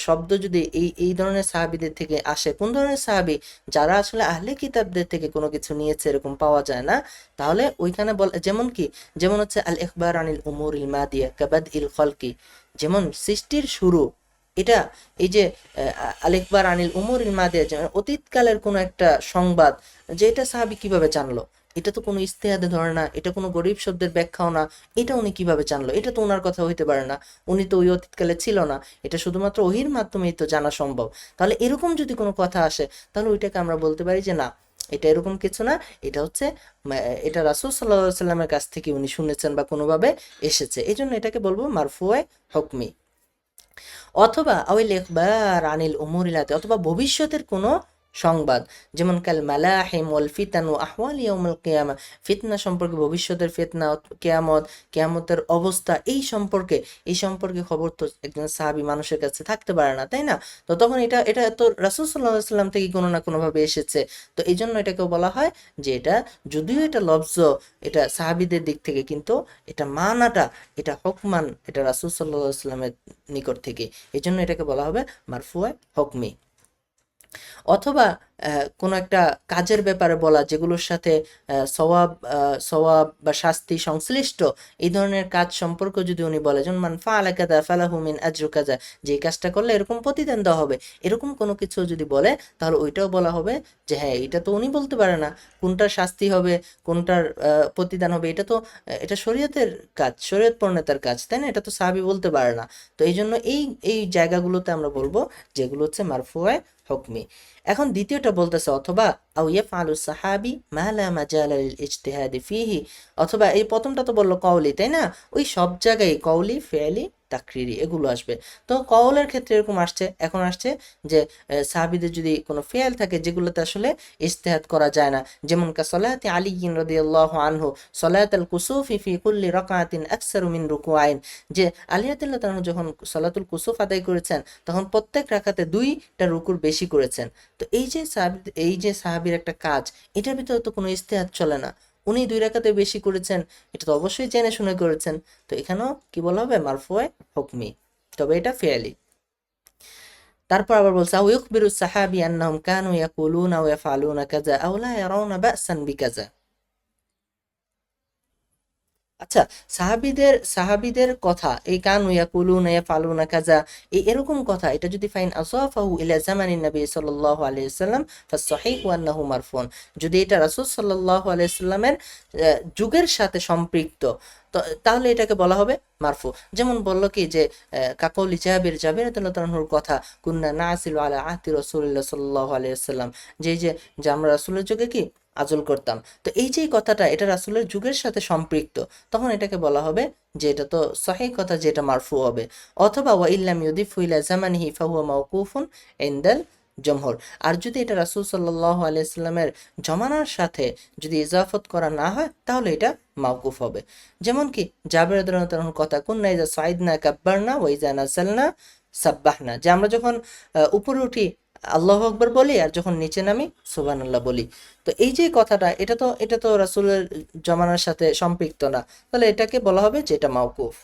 শব্দ যদি এই ধরনের সাহাবীদের থেকে আসে, কোন ধরনের সাহাবী, যারা আসলে আহলে কিতাবদের থেকে কোনো কিছু নিয়েছে এরকম পাওয়া যায় না, তাহলে ওইখানে যেমন হচ্ছে আল ইখবার আনিল উমুরিল মাদিয়া কাবাদইল খলকি, যেমন সৃষ্টির শুরু, এটা এই যে আল ইখবার আনিল উমুরিল মাদিয়া, যেমন অতীতকালের কোনো একটা সংবাদ, যে এটা সাহাবী কিভাবে জানলো, এটা তো কোনো ইজতিহাদে ধরে না, এটা কোনো গরীব শব্দের ব্যাখ্যাও না, এটা উনি কিভাবে জানলো, এটা তো ওনার কথা হইতে পারে না, উনি তো ওই অতীতকালে ছিল না, এটা শুধুমাত্র ওহির মাধ্যমেই তো জানা সম্ভব। তাহলে এরকম যদি কোনো কথা আসে, তাহলে ওইটাকে আমরা বলতে পারি যে না, এটা এরকম কিছু না, এটা হচ্ছে এটা রাসূল সাল্লাল্লাহু আলাইহি সাল্লামের কাছ থেকে উনি শুনেছেন বা কোনোভাবে এসেছে, এই জন্য এটাকে বলবো মারফুয়ে হুকমি। অথবা আউল ইখবার আনিল উমুরিল আতি, অথবা ভবিষ্যতের কোনো সংবাদ, যেমন কাল মালাহিম ওয়াল ফিতান ও আহওয়াল ইয়াউমুল কিয়ামা, ফিতনা সম্পর্কে, ভবিষ্যতের ফিতনা, কিয়ামত, কিয়ামতের অবস্থা, এই সম্পর্কে খবর তো একজন সাহাবী মানুষের কাছে থাকতে পারে না, তাই না? তো তখন এটা তো রাসূল সাল্লাল্লাহু আলাইহি ওয়াসাল্লাম থেকে কোনো না কোনোভাবে এসেছে। তো এই জন্য এটাকেও বলা হয় যে এটা, যদিও এটা লফজ, এটা সাহাবীদের দিক থেকে, কিন্তু এটা মানাটা, এটা হুকমান, এটা রাসূল সাল্লাল্লাহু আলাইহি ওয়াসাল্লামের নিকট থেকে, এই জন্য এটাকে বলা হবে মারফুয়ে হুকমি। অথবা কোনো একটা কাজের ব্যাপারে বলা, যেগুলোর সাথে সওয়াব সওয়াব বা শাস্তি সংশ্লিষ্ট, এই ধরনের কাজ সম্পর্কে যদি উনি বলে, যেমন মান ফাআলা কাযা ফালাহু মিন আজরু কাযা, যে এই কাজটা করলে এরকম প্রতিদান দেওয়া হবে, এরকম কোনো কিছু যদি বলে, তাহলে ওইটাও বলা হবে যে হ্যাঁ, এটা তো উনি বলতে পারে না কোনটার শাস্তি হবে, কোনটার প্রতিদান হবে, এটা তো এটা শরীয়তের কাজ, শরীয়ত প্রণেতার কাজ, তাই না? এটা তো সাহাবী বলতে পারে না। তো এই জন্য এই এই জায়গাগুলোতে আমরা বলবো যেগুলো হচ্ছে মারফুয়ে হুকমি। এখন দ্বিতীয়টা বলতেছে, অথবা আও ইয়াফআলু সাহাবী মা লা মাজালা লিল ইজতিহাদি ফিহি, অথবা এই প্রথমটা তো বললো কওলি, তাই না? ওই সব জায়গায় কওলি, ফেলি, তাকরিরি এগুলো আসবে। তো কওলের ক্ষেত্রে এরকম আসছে, এখন আসছে যে সাহাবীদের যদি কোনো ফেল থাকে যেগুলোতে আসলে ইজতিহাদ করা যায় না, যেমন কা সলাতি আলী রাদিয়াল্লাহু আনহু সলাতুল কুসুফি ফি কুল্লি রাকাতিন আকসারু মিন রুকুআইন, যে আলী রাদিয়াল্লাহু তাআলা যখন সলাতুল কুসুফ আদায় করেছেন, তখন প্রত্যেক রাকাতে 2টা রুকুর বেশি করেছেন। তো এই যে সাহাবীর একটা কাজ, এটার ভিতরে তো কোনো ইজতিহাদ চলে না, উনি 2 রাকাতে বেশি করেছেন, এটা তো অবশ্যই জেনে শুনে করেছেন। তো এখানেও কি বলা হবে, মারফুয়ে হুকমি, তবে এটা ফেয়ালি। তারপর আবার বলছে আও ইখবিরু সাহাবী আন্নাহুম কানু ইয়াকুলুনা ওয়া ইয়াফআলুনা কাযা আও লা ইয়ারাউনা বা'সান বিকাযা। আচ্ছা, সাহাবীদের কথা, এই কানু ইয়াকুলুনা ইয়াফআলুনা কাযা, এরকম কথা, এটা যদি ফাইন আসাফাহু ইলা জামানিন নবী সাল্লাল্লাহু আলাইহি ওয়াসাল্লাম ফাসহিহু আন্নাহু মারফুন, যদি এটা রাসূল সাল্লাল্লাহু আলাইহি ওয়াসাল্লামের যুগের সাথে সম্পৃক্ত, তো তাহলে এটাকে বলা হবে মারফু। যেমন বলল কি যে কাকৌলি জাবির রাদিয়াল্লাহু আনহুর কথা, কুন্না নাসিলু আলা আহদি রাসূলিল্লাহ সাল্লাল্লাহু আলাইহি ওয়াসাল্লাম, যে আমরা রাসূলের যুগে কি আজল করতাম। তো এই যে কথাটা, এটা রাসূলের যুগের সাথে সম্পৃক্ত, তখন এটাকে বলা হবে যে এটা তো সহিহ কথা, যে এটা মারফু হবে। অথবা ওয়া ইল্লাম ইউদিফু ইলা জামানিহি ফাহুয়া মাওকুফুন ইনদাল জমহুর, আর যদি এটা রাসূল সাল্লাল্লাহু আলাইহি ওয়াসাল্লামের জমানার সাথে যদি ইজাফত করা না হয়, তাহলে এটা মাওকুফ হবে। যেমন কি জাবের রাদিয়াল্লাহু তাআলার কথা, কুন্না ইযা সাইদনা কাব্বারনা ওয়া ইযা নাযালনা সাব্বাহনা, যে আমরা যখন উপরে উঠি আল্লাহু আকবার বলি, আর যখন নিচে নামি সুবহানাল্লাহ বলি। তো এই যে কথাটা, এটা তো রাসূলের জমানার সাথে সম্পৃক্ত না, তাহলে এটাকে বলা হবে যে এটা মাওকুফ।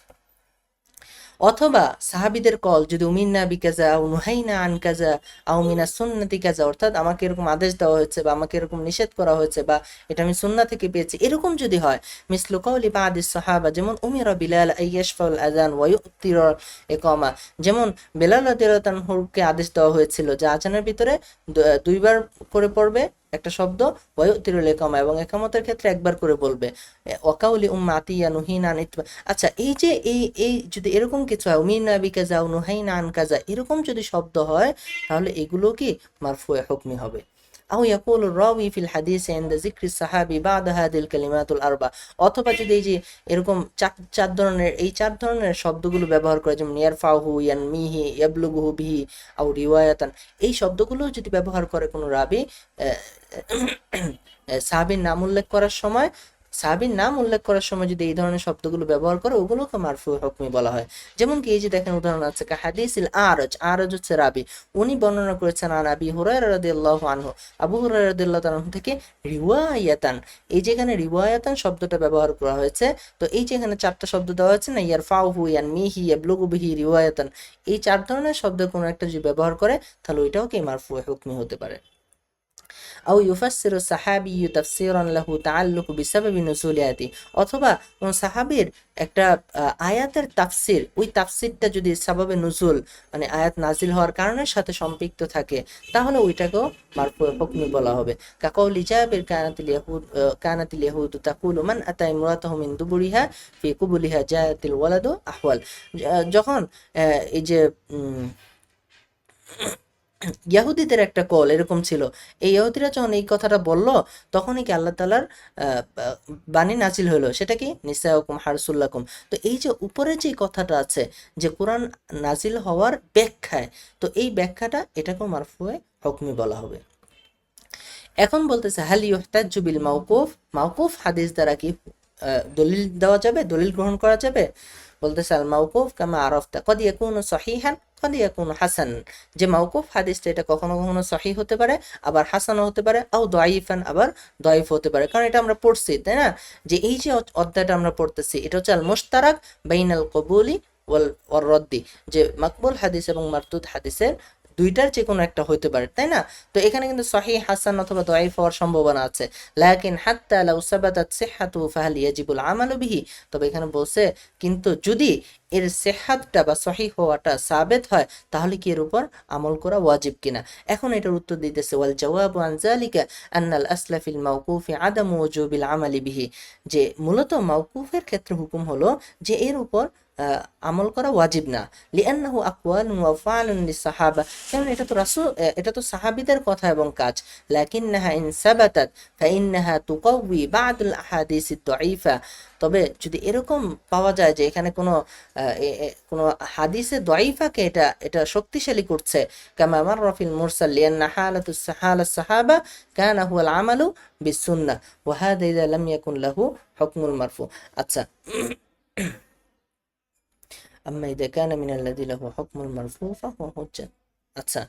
অথবা সাহাবীদের কল যদি উমিন্না বিকাজা আও নুহাইনা আন কাজা আও মিনা সুন্নতি কাজা, অর্থাৎ আমাকে এরকম আদেশ দেওয়া হয়েছে বা আমাকে এরকম নিষেধ করা হয়েছে বা এটা আমি সুন্নাহ থেকে পেয়েছি, এরকম যদি হয়, মিসলু কওলি বাদিস সাহাবা, যেমন উমিরা বিলাল আইয়াশফাউল আযান ওয়া ইউতিরা ইকামা, যেমন বেলাল রাদিয়াল্লাহু আনহুকে আদেশ দেওয়া হয়েছিল যে আজানের ভিতরে 2বার করে পড়বে একটা শব্দ, ওয়ায়ুতিরুল ইকামা, এবং ইকামতের ক্ষেত্রে 1বার করে বলবে, ওয়াকাউলি উম্মাতিয়া নুহিনা আন ইতবা। আচ্ছা, এই যে এই যদি এরকম কিছু হয়, উমিনা বিকাজা নুহাইনা আন কাজা, এরকম যদি শব্দ হয়, তাহলে এগুলো কি মারফুয়ে হুকমি হবে। আও ইয়াকুলু রাওয়ি ফিল হাদিস ইনদা যিকরি সাহাবী বা'দা হাদিল কালিমাতুল আরবা, অথবা যদি এই যে এরকম চার ধরনের শব্দগুলো ব্যবহার করে, যেমন ইয়ারফাহু, ইয়ানমিহি, ইয়াবলুগুহু বিহি, আও রিওয়ায়াতান, এই শব্দগুলো যদি ব্যবহার করে কোনো রাবী সাহাবীর নাম উল্লেখ করার সময়, যদি এই ধরনের শব্দগুলো ব্যবহার করে, ওগুলোকে মারফু হুকমি বলা হয়। যেমন কি এই যে দেখেন উদাহরণ আছে, কা হাদিসিল আরজ হচ্ছে রাবি, উনি বর্ণনা করেছেন আন আবি হুরায়রা রাদিয়াল্লাহু আনহু, আবু হুরায়রা রাদিয়াল্লাহু আনহু থেকে, রিওয়ায়াতান, এই যেখানে রিওয়ায়াতান শব্দটা ব্যবহার করা হয়েছে, তো এই যেখানে 4টা শব্দ দেওয়া হয়েছে না, ইয়ারফাউহু, ইয়ানমিহি, ইয়াবলুগু বিহি, রিওয়ায়াতান, এই 4 ধরনের শব্দের কোনো একটা যদি ব্যবহার করে, তাহলে ওইটাও কি মারফু হুকমি হতে পারে। আও ইউফাসসিরু সাহাবিয়্যু তাফসীরান লাহু তাআল্লুকু বিসাবাবি নুজুলি আয়াতি, অথবা কোন সাহাবীর একটা আয়াতের তাফসীর, ওই তাফসীরটা যদি সাবাবে নুজুল, মানে আয়াত নাজিল হওয়ার কারণের সাথে সম্পৃক্ত থাকে, তাহলে ওইটাকেও মারফু হুকমি বলা হবে। কাকৌলি জাবির কানাতিল ইয়াহুদু তাকুলু মান আতা ইমরাতাহু মিন দুবুরিহা ফি কুবুলিহা জাআতিল ওয়ালাদু আহওয়াল, যখন এই যে ইয়াহুদিদের একটা কল এরকম ছিল, এই ইহুদিরা যখন এই কথাটা বলল, তখনই কি আল্লাহ তাআলার বাণী নাজিল হলো, সেটা কি নিসাউকুম হারসুল্লাকুম। তো এই যে উপরে যে কথাটা আছে, যে কোরআন নাজিল হওয়ার ব্যাখ্যায়, তো এই ব্যাখ্যাটা, এটাকেও মারফুয়ে হুকমি বলা হবে। এখন বলতেছে হাল ইউহতাজ্জু বিল মাওকুফ, মাওকুফ হাদিস দ্বারা কি দলিল দেওয়া যাবে, দলিল গ্রহণ করা যাবে? বলতেছে আল মাওকুফ কামা আরাফতা কদ ইয়াকুনু সহিহান কদ ইয়াকুনু হাসান, যে মাওকুফ হাদিসটা এটা কখনো কখনো সহিহ হতে পারে, আবার হাসানও হতে পারে, আও দাঈফান, আবার দাঈফ হতে পারে। কারণ এটা আমরা পড়ছি, তাই না, যে এই যে অধ্যায়টা আমরা পড়তেছি এটা হচ্ছে আল মুশতারাক বাইনাল কবুলি ওয়াল রদ্দি, যে মাকবুল হাদিস এবং মারদুদ হাদিসের দুইটার যে কোনো একটা হইতে পারে, তাই না? তো এখানে কিন্তু সহিহ, হাসান অথবা দাঈফ হওয়ার সম্ভাবনা আছে। লাকিন হাত্তা লাউ সাবাতাত সিহহাতুহু ফাহাল ইয়াজিবুল আমালু বিহি, তবে এখানে বলছে কিন্তু যদি এর সিহহাতটা বা সহিহ হওয়াটা সাবেত হয় তাহলে কি এর উপর আমল করা ওয়াজিব কিনা। এখন এটার উত্তর দিতেছে ওয়াল জাওয়াবু আন যালিকা আন্নাল আসলা ফিল মাওকুফি আদামু ওজুবিল আমালি বিহি, যে মূলত মাওকুফের ক্ষেত্রে হুকুম হলো যে এর উপর আমল করা ওয়াজিব না। লিআন্নাহু আকওয়ালুন ওয়া আফআলুন লিসসাহাবা, কারণ এটা তো রাসূল, এটা তো সাহাবীদের কথা এবং কাজ। লাকিন্নাহা ইন সাবাতাত ফাইন্নাহা তুকাউই বা'দুল আহাদিসিদ দাঈফা, তবে যদি এরকম পাওয়া যায় যে এখানে কোনো হাদিসে দাঈফাকে এটা এটা শক্তিশালী করছে, কামা মাররা ফিল মুরসাল লিআন্না হালাতুস সাহাবা কানা হুয়াল আমালু বিসুন্নাহ ওয়া হাদা ইযা লাম ইয়াকুন লাহু হুকমুল মারফু। আচ্ছা, আম্মা ইযা কানা মিনাল্লাযী লাহু হুকমুল মারফু ফাহুয়া হুজ্জাহ। আচ্ছা,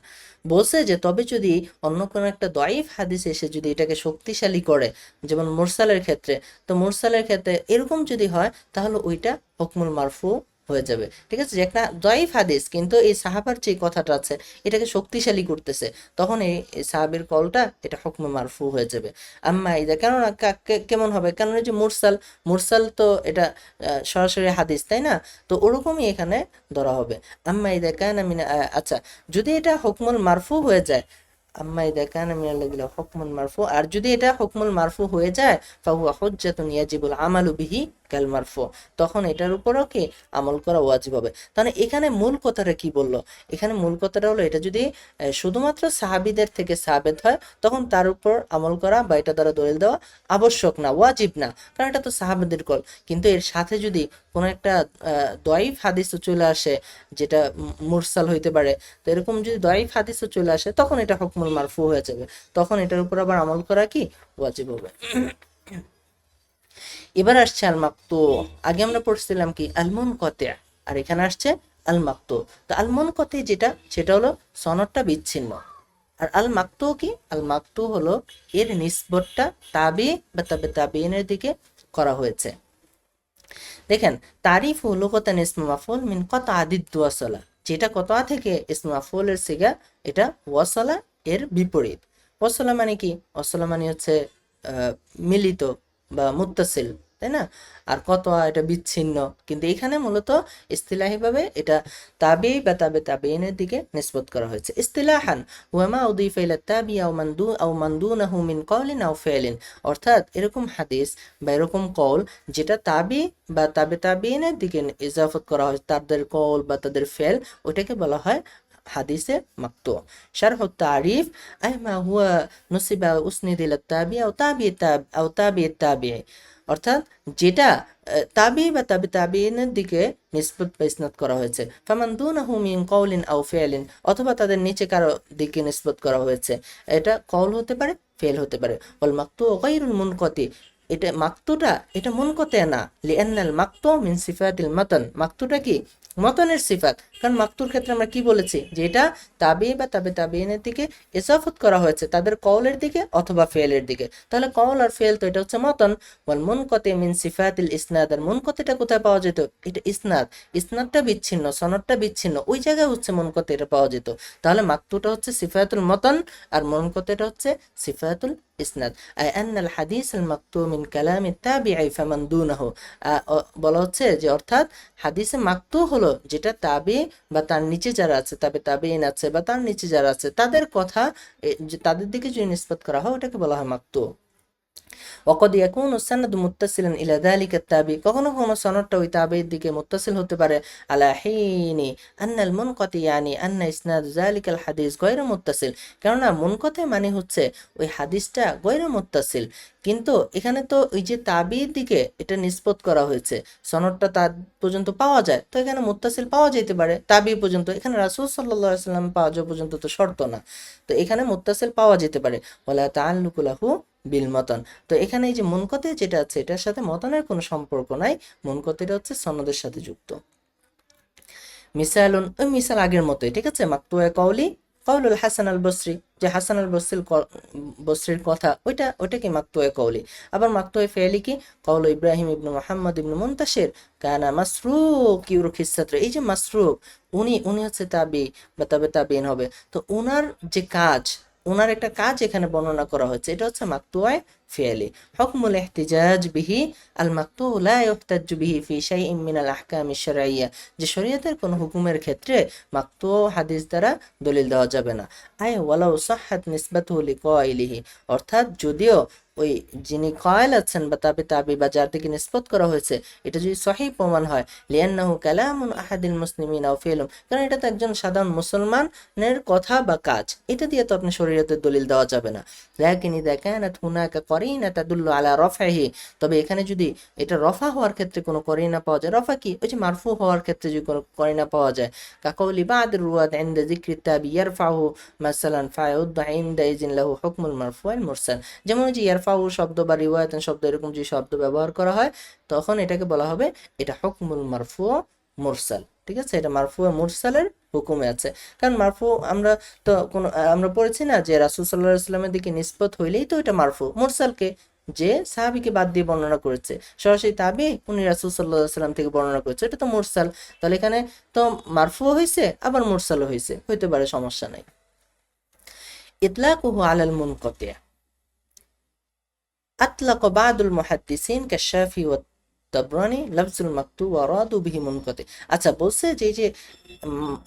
বলছে যে তবে যদি অন্য কোনো একটা দাঈফ হাদিস এসে যদি এটাকে শক্তিশালী করে, যেমন মুরসালের ক্ষেত্রে, তো মুরসালের ক্ষেত্রে এরকম যদি হয় তাহলে ওইটা হুকমুল মারফু হয়ে যাবে। ঠিক আছে, যে একটা দাঈফ হাদিস কিন্তু এই সাহাবার যে কথাটা আছে এটাকে শক্তিশালী করতেছে, তখন এই সাহাবীর কলটা এটা হুকমে মারফু হয়ে যাবে। আম্মা ইদা, কেননা কেমন হবে, কারণ এই যে মুরসাল, মুরসাল তো এটা সরাসরি হাদিস, তাই না, তো ওরকমই এখানে ধরা হবে। আম্মা ইদা কানা মিন, আচ্ছা, যদি এটা হুকমুল মারফু হয়ে যায়, আম্মা ইদা কানা মিনাল্লাযী লাহু হুকমুন মারফু, আর যদি এটা হুকমুল মারফু হয়ে যায় ফাহুয়া হুজ্জাতুন ইয়াজিবুল আমালু বিহি কাল মারফু, তখন এটার উপরও কি আমল করা ওয়াজিব হবে। তাহলে এখানে মূল কথাটা কি বললো, এখানে মূল কথাটা হলো এটা যদি শুধুমাত্র সাহাবীদের থেকে সাবেত হয় তখন তার উপর আমল করা বা এটা দ্বারা দলিল দেওয়া আবশ্যক না, ওয়াজিব না, কারণ এটা তো সাহাবীদের কল। কিন্তু এর সাথে যদি কোনো একটা দাঈফ হাদিসও চলে আসে যেটা মুরসাল হইতে পারে, তো এরকম যদি দাঈফ হাদিসও চলে আসে তখন এটা হুকমুল মারফু হয়ে যাবে, তখন এটার উপর আবার আমল করা কি ওয়াজিব হবে। এবার আসছে আল মাকতু, আগে আমরা পড়ছিলাম কি আল মুনকাতি, আর এখানে আসছে আল মাকতু। তো আল মুনকাতি যেটা, সেটা হলো সনদটা বিচ্ছিন্ন, আর আল মাকতু কি, আল মাকতু হলো এর নিসবতটা তাবি বা তাবে তাবিনের দিকে করা হয়েছে। দেখেন, তারিফ ও লুগাতান ইসমু মাফউল মিন কতআদিদ ওয়াসালা, যেটা কতআ থেকে ইসমু মাফউলের সিগা, এটা ওয়াসালা এর বিপরীত। ওয়াসালা মানে কি, ওয়াসালা মানে হচ্ছে মিলিত বা মুত্তাসিল, তাই না, আর কতআ এটা বিচ্ছিন্ন, কিন্তু এখানে মূলত ইস্তিলাহিভাবে এটা তাবি বা তাবে তাবিনের দিকে নিসবত করা হয়েছে। ইস্তিলাহান হুয়া মা উদিফা ইলা তাবি আও মানদুনাহু মিন কওলিন আও ফি'লিন, অর্থাৎ এরকম হাদিস বা এরকম কওল যেটা তাবি বা তাবে তাবিনের দিকে ইজাফত করা হয়, তাদের কওল বা তাদের ফেল, ওটাকে বলা হয় হাদিসে মাকতু। শারহ তারিফ আই মা হুয়া নুসিবা উসনিদ ইলা তাবি আও তাবি তাবিঈ, অর্থাৎ যেটা তাবি বা তাবি তাবিনের দিকে নিসবত বা ইসনাদ করা হয়েছে। ফামান দুনাহু মিন কওলিন আও ফি'লিন, অথবা তাদের নিচে কারো দিকে নিসবত করা হয়েছে, এটা কওল হতে পারে, ফেল হতে পারে। ওয়াল মাকতু গায়রুল মুনকাতি, এটা মাকতুটা এটা মুনকাতি না, লিআন্নাল মাকতু মিন সিফাতিল মাতান, মাকতুটা কি মতনের সিফাত, কারণ মাকতুর ক্ষেত্রে আমরা কি বলেছি যে এটা তাবি বা তাবে তাবিনের দিকে ইজাফত করা হয়েছে, তাদের কওলের দিকে অথবা ফেলের দিকে, তাহলে কওল আর ফেল তো এটা হচ্ছে মতন। ওয়াল মুনকাতি মিন সিফাতিল ইসনাদ, আর মুনকাতিটা কোথায় পাওয়া যেত, এটা ইসনাদ, ইসনাদটা বিচ্ছিন্ন, সনদটা বিচ্ছিন্ন, ওই জায়গায় হচ্ছে মুনকাতি এটা পাওয়া যেত। তাহলে মাকতুটা হচ্ছে সিফাতুল মতন আর মুনকাতিটা হচ্ছে সিফাতুল ইসনাদ। আই আন্নাল হাদিস আল মাকতু মিন কালামি তাবিঈ ফামান দুনাহু, বলা হচ্ছে যে অর্থাৎ হাদিসে মাকতু হলো যেটা তাবি বা তার নিচে যারা আছে, তাবে তাবিঈন আছে বা তার নিচে যারা আছে তাদের কথা, তাদের দিকে যদি নিসবত করা হয় ওটাকে বলা হয় মাকতু। ওয়াকাদ ইয়াকুনু সানাদু মুত্তাসিলান ইলা যালিকা তাবি, কখনো কখনো সনদটা ওই তাবির দিকে মুত্তাসিল হতে পারে, আলা হিনি আন্নাল মুনকাতি ইয়ানি আন্না ইসনাদু যালিকাল হাদিস গায়রু মুত্তাসিল, কেননা মুনকাতি মানে হচ্ছে ওই হাদিসটা গায়রু মুত্তাসিল, কিন্তু এখানে তো ওই যে তাবির দিকে এটা নিসবত করা হয়েছে, সনদটা তার পর্যন্ত পাওয়া যায়, তো এখানে মুত্তাসিল পাওয়া যেতে পারে তাবি পর্যন্ত, এখানে রাসূল সাল্লাল্লাহু আলাইহি সাল্লাম পাওয়া যাওয়া পর্যন্ত তো শর্ত না, তো এখানে মুত্তাসিল পাওয়া যেতে পারে। ওয়ালা তাআল্লুকু লাহু বিল মতন, তো এখানে এই যে মুনকতি যেটা আছে এটার সাথে মতনের কোনো সম্পর্ক নাই, মুনকতিটা হচ্ছে সনদের সাথে যুক্ত। মিসালুন, ওই মিসাল আগের মতোই, ঠিক আছে। মাকতুয়া কওলি কওলুল হাসান আল বসরি, যে হাসান আল বসরির কথা ওইটা কি মাকতুয়া কওলি। আবার মাকতুয়া ফেলি কি কওল ইব্রাহিম ইবনু মুহাম্মদ ইবনু মুনতাশির কানা মাসরুক ইউরুখিস ছাত্র, এই যে মাসরুক উনি হচ্ছে তাবি বা তবে তাবিন হবে, তো উনার যে কাজ, উনার একটা কাজ এখানে বর্ণনা করা হচ্ছে, এটা হচ্ছে মাকতুয়ায়ে ফি'লি। হুকমুল ইহতিজাজ বিহি আল মাকতু লা ইহতাজ্জু বিহি ফি শাইইন মিনাল আহকামিশ শারঈয়্যা, যে শরীয়তের কোন হুকুমের ক্ষেত্রে মাকতু হাদিস দ্বারা দলিল দেওয়া যাবে না। আয় ওয়ালাউ সাহহাত নিসবাতুহু লিকাইলিহি, অর্থাৎ যদিও ওই যিনি কায়েল আছেন বা তাবি বা যার দিকে নিসবত করা হয়েছে এটা যদি সহিহ প্রমাণ হয়, লিআন্নাহু কালামুন আহাদিল মুসলিমিন আও ফিলুম, কারণ এটা তো একজন সাধারণ মুসলমানের কথা বা কাজ, এটা দিয়ে তো আপনি শরীয়তের দলিল দেওয়া যাবে না। লাকিন ইযা কানাত হুনাকা করিনা তাদুল্লু আলা রাফঈহি, তবে এখানে যদি এটা রফা হওয়ার ক্ষেত্রে কোনো করিনা পাওয়া যায়, রফা কি ওই যে মারফু হওয়ার ক্ষেত্রে যদি কোনো করিনা পাওয়া যায়, কাকাউলি বা'দির রুয়াত ইনদা যিকরি তাবি ইয়ারফাহু মাসালান ফায়ুদ্দু ইনদা ইযিন লাহু হুকমুল মারফু'আল মুরসাল, যেমন যে ইয়ারফাউ শব্দ বা রিওয়ায়াতান শব্দ এরকম যে শব্দ ব্যবহার করা হয় তখন এটাকে বলা হবে এটা হুকমুল মারফু মুরসাল, ঠিক আছে, এটা মারফু মুরসালের হুকুমে আছে। কারণ মারফু আমরা পড়েছি না যে রাসূল সাল্লাল্লাহু আলাইহি ওয়াসাল্লামের দিকে নিসবত হইলেই তো এটা মারফু, মুরসালকে যে সাহাবীকে বাদ দিয়ে বর্ণনা করেছে, সরাসরি তাবি উনি রাসূল সাল্লাল্লাহু আলাইহি ওয়াসাল্লাম থেকে বর্ণনা করেছে, এটা তো মুরসাল, তাহলে এখানে তো মারফু হয়েছে আবার মুরসালও হয়েছে, হইতে পারে, সমস্যা নাই। ইতলাকুহু আলাল মুনকাতি, أطلق بعض المحدثين كالشافعي والطبراني لفظ المقطوع وأرادوا به منقطع। আচ্ছা বলছে যে যে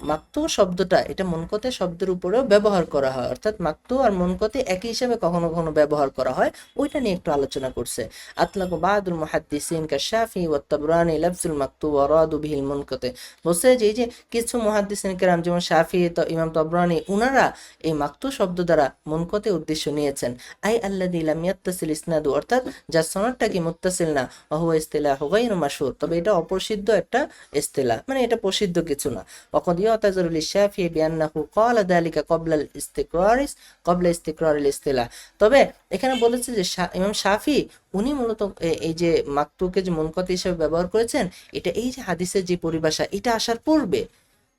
মাকতু শব্দটা এটা মুনকতি শব্দের উপরেও ব্যবহার করা হয়, অর্থাৎ মাকতু আর মুনকতি একই হিসাবে কখনো কখনো ব্যবহার করা হয়, ওইটা নিয়ে একটু আলোচনা করছে। আতলাকু বাদুল মুহাদ্দিসিন কাশাফি ওয়া তাবরানি লাফজুল মাকতু ওয়া রাদু বিহিল মুনকতি, বলছে যে এই যে কিছু মুহাদ্দিসিন কেরাম যেমন শাফি ইমাম তাবরানি উনারা এই মাকতু শব্দ দ্বারা মুনকতি উদ্দেশ্য নিয়েছেন। আই আল্লাযী লাম ইয়াত্তাসিল ইসনাদু, অর্থাৎ যার সনদটা কি মুত্তাসিল না, ওয়া হুয়া ইসতিলাহু গায়রু মাশহুর, তবে এটা অপ্রসিদ্ধ একটা ইসতিলাহ, মানে এটা প্রসিদ্ধ কিছু না। وقد يعتذر للشافعي بأنه قال ذلك قبل استقرار الاصطلاح, তবে এখানে বলেছে যে ইমাম শাফি উনি মূলত এই যে মাকতুকে যে মুনকাতি হিসেবে ব্যবহার করেছেন এটা এই যে হাদিসের যে পরিভাষা এটা আসার পূর্বে,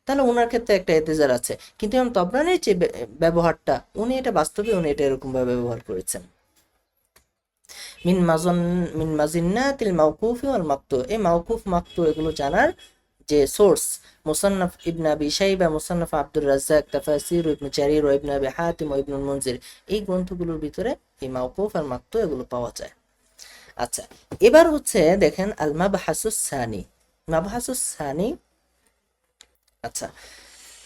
তাহলে ওনার ক্ষেত্রে একটা এতেজার আছে, কিন্তু ইমাম তাবরানির যে ব্যবহারটা উনি এটা বাস্তবে উনি এটা এরকম ভাবে ব্যবহার করেছেন। মিন মাজিন্নাতিল মাওকুফি ওয়াল মাকতু, এই মাওকুফ মাকতু এগুলো জানার যে সোর্স মুসান্নাফ ইবনে আবি শাইবা, মুসান্নাফ আব্দুর রাজ্জাক, তাফাসির ইবনে জারির ও ইবনে আবি হাতিম ও ইবনুল মুনজির, এই গ্রন্থগুলোর ভিতরে এই মাওকুফ আর মাকতু এগুলো পাওয়া যায়। আচ্ছা এবার হচ্ছে দেখেন আল মাবহাসুস সানি, মাবহাসুস সানি, আচ্ছা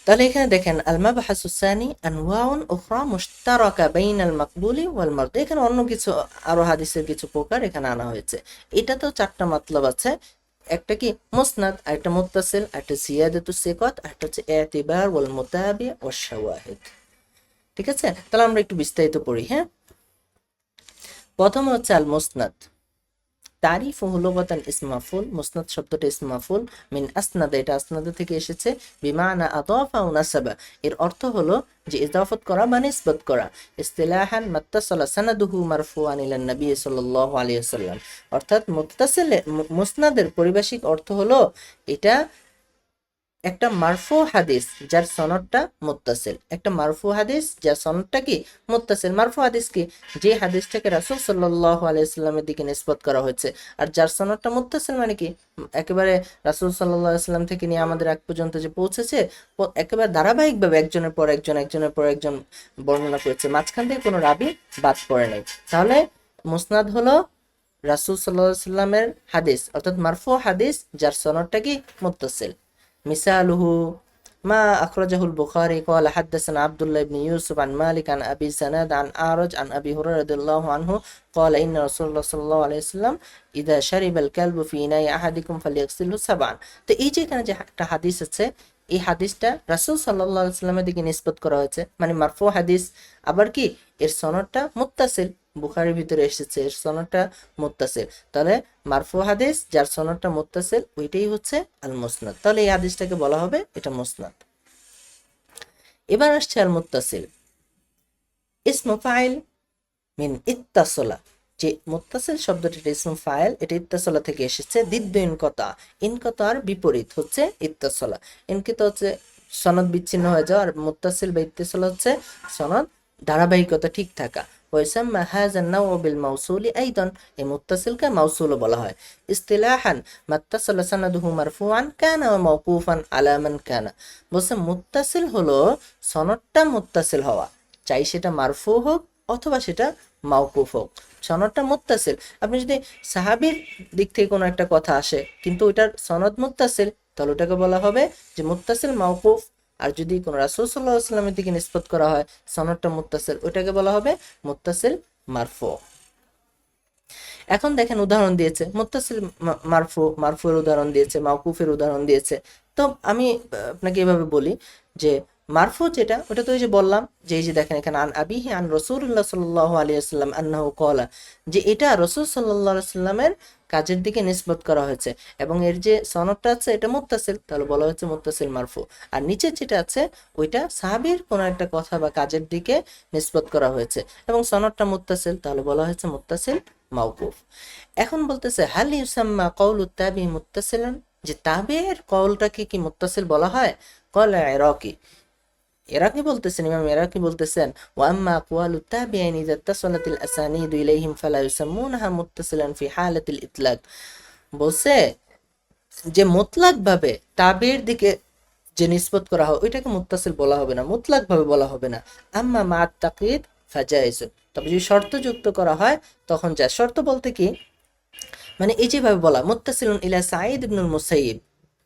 তাহলে এখানে দেখেন আল মাবহাসুস সানি আনওয়াউন উখরা মুশতারাকা বাইনাল মাকবুলি ওয়াল মারদুদ, এখানে অন্য কিছু আরো হাদিসের কিছু প্রকার এখানে আনা হয়েছে, এটাতেও চারটা মাতলাব আছে, একটা কি মুসনাদ, একটা মুত্তাসিল, একটা জিয়াদাতুস সিকাত, একটা হচ্ছে ইতিবার ওয়াল মুতাবি ওয়াশ শাওয়াহিদ, ঠিক আছে। তাহলে আমরা একটু বিস্তারিত পড়ি, হ্যাঁ। প্রথম হচ্ছে আল মুসনাদ, তারিফুহু লুগাতান ইসম মাফউল, মুসনাদ শব্দটা ইসম মাফউল, মিন আসনাদা, এটা আসনাদা থেকে এসেছে, বিমানা আদাফা ও নাসাবা, এর অর্থ হলো যে ইজাফত করা বা নিসবত করা, ইসতিলাহান মাত্তাসালা সানাদুহু মারফুআন ইলান নবী সাল্লাল্লাহু আলাইহি ওয়াসাল্লাম, অর্থাৎ মুত্তাসিল মুসনাদের পারিভাষিক অর্থ হলো এটা একটা মারফু হাদিস যার সনদটা মুত্তাসিল, একটা মারফু হাদিস যার সনদটা কি মুত্তাসিল। মারফু হাদিস কি যে হাদিসটাকে রাসূল সাল্লাল্লাহু আলাইহি সাল্লামের দিকে নিসবত করা হয়েছে, আর যার সনদটা মুত্তাসিল মানে কি একেবারে রাসূল সাল্লাল্লাহু আলাইহি সাল্লাম থেকে নিয়ে আমাদের আগ পর্যন্ত যে পৌঁছেছে একেবারে ধারাবাহিকভাবে একজনের পর একজন বর্ণনা করেছে, মাঝখান থেকে কোনো রাবি বাদ পড়ে নাই, তাহলে মুসনাদ হলো রাসূল সাল্লাল্লাহু আলাইহি সাল্লামের হাদিস, অর্থাৎ মারফু হাদিস যার সনদটা কি মুত্তাসিল। মিসালুহু মা আখরাজাহুল বুখারী ক্বালা হাদাসানা আব্দুল্লাহ ইবনে ইউসুফ আন মালিক আন আবি সানাদ আন আরজ আন আবি হুরায়রা রাদিয়াল্লাহু আনহু ক্বালা ইন্না রাসূলুল্লাহ সাল্লাল্লাহু আলাইহি ওয়াসাল্লাম ইযা শারিবাল কালবু ফি ইনাই আহাদিকুম ফালইগসিলহু সাবআন। তো এই যে এখানে যে একটা হাদিস আছে, এই হাদিসটা রাসূল সাল্লাল্লাহু আলাইহি ওয়াসাল্লামের দিকে নিসবত করা হয়েছে, মানে মারফু হাদিস। আবার কি এর সনদটা মুত্তাসিল, বুখারীর ভিতরে এসেছে এর সনদটা মুত্তাসিল। তাহলে মারফু হাদিস যার সনদটা মুত্তাসিল ওইটাই হচ্ছে আল মুসনাদ। তাহলে এই হাদিসটাকে বলা হবে এটা মুসনাদ। এবার আসছে আল মুত্তাসিল, ইসমু ফাইল মিন ইত্তাসলা। যে মুত্তাসিল শব্দটির ইসমু ফাইল, এটা ইত্তাসলা থেকে এসেছে। দিদ্দু ইনকতা, ইনকতার বিপরীত হচ্ছে ইত্তাসলা। ইনকিতা হচ্ছে সনদ বিচ্ছিন্ন হয়ে যাওয়া, আর মুত্তাসিল বা ইত্তাসলা হচ্ছে সনদ ধারাবাহিকতা ঠিক থাকা। ওয়াইসাম্মা হাযান নাও বিল মাউসুলি আইদান, এই মুত্তাসিলকে মাউসুলও বলা হয়। ইসতিলাহান মাত্তাসালা সানাদুহু মারফুআন কানা ওয়া মাওকুফান আলা মান কানা। বলছে মুত্তাসিল হলো সনদটা মুত্তাসিল হওয়া, চাই সেটা মারফু হোক অথবা সেটা মাওকুফ হোক, সনদটা মুত্তাসিল। আপনি যদি সাহাবীর দিক থেকে কোনো একটা কথা আসে কিন্তু ওইটার সনদ মুত্তাসিল, তাহলে ওটাকে বলা হবে যে মুত্তাসিল মাওকুফ। আর যদি কোনো রাসূল সাল্লাল্লাহু আলাইহি ওয়াসাল্লামের দিকে নিসবত করা হয় সনদটা মুত্তাসিল, ওইটাকে বলা হবে মুত্তাসিল মারফু। এখন দেখেন উদাহরণ দিয়েছে মুত্তাসিল মারফু, মারফুয়ের উদাহরণ দিয়েছে, মাওকুফের উদাহরণ দিয়েছে। তো আমি আপনাকে এভাবে বলি যে মারফু যেটা, ওটা তো ওই যে বললাম যে এই যে দেখেন এখানে আন আবিহি আন রাসূলুল্লাহ সাল্লাল্লাহু আলাইহি ওয়াসাল্লাম আন্নাহু ক্বালা, যে এটা রাসূল সাল্লাল্লাহু আলাইহি ওয়াসাল্লামের কাজের দিকে নিসবত করা হয়েছে এবং এর যে সনদটা আছে এটা মুত্তাসিল, তাহলে বলা হচ্ছে মুত্তাসিল মারফু। আর নিচে যেটা আছে ওইটা সাহাবীর কোনো একটা কথা বা কাজের দিকে নিসবত করা হয়েছে এবং সনদটা মুত্তাসিল, তাহলে বলা হয়েছে মুত্তাসিল মাওকুফ। এখন বলতেছে হাল ইউসাম্মা কওলুত তাবি মুত্তাসিলান, যে তাবির কওলটাকে কি মুত্তাসিল বলা হয়? ক্বালা ইরাকি, ইরাকি বলতেছেন, ইমাম ইরাকি বলতেছেন ওয়া আম্মা আকওয়ালুত তাবিঈন ইযা ইত্তাসালাতিল আসানিদু ইলাইহিম ফালা ইউসাম্মুনাহা মুত্তাসিলান ফি হালাতিল ইতলাক। বলছে যে মুতলাক ভাবে তাবির দিকে যে নিসবত করা হয় ওইটাকে মুত্তাসিল বলা হবে না, মুতলাক ভাবে বলা হবে না। আম্মা মা'আত তাকয়ীদ ফাজাইজুন, তবে যদি শর্ত যুক্ত করা হয় তখন যা। শর্ত বলতে কি, মানে এই যেভাবে বলা মুত্তাসিলুন ইলা সাঈদ ইবনুল মুসাইয়িব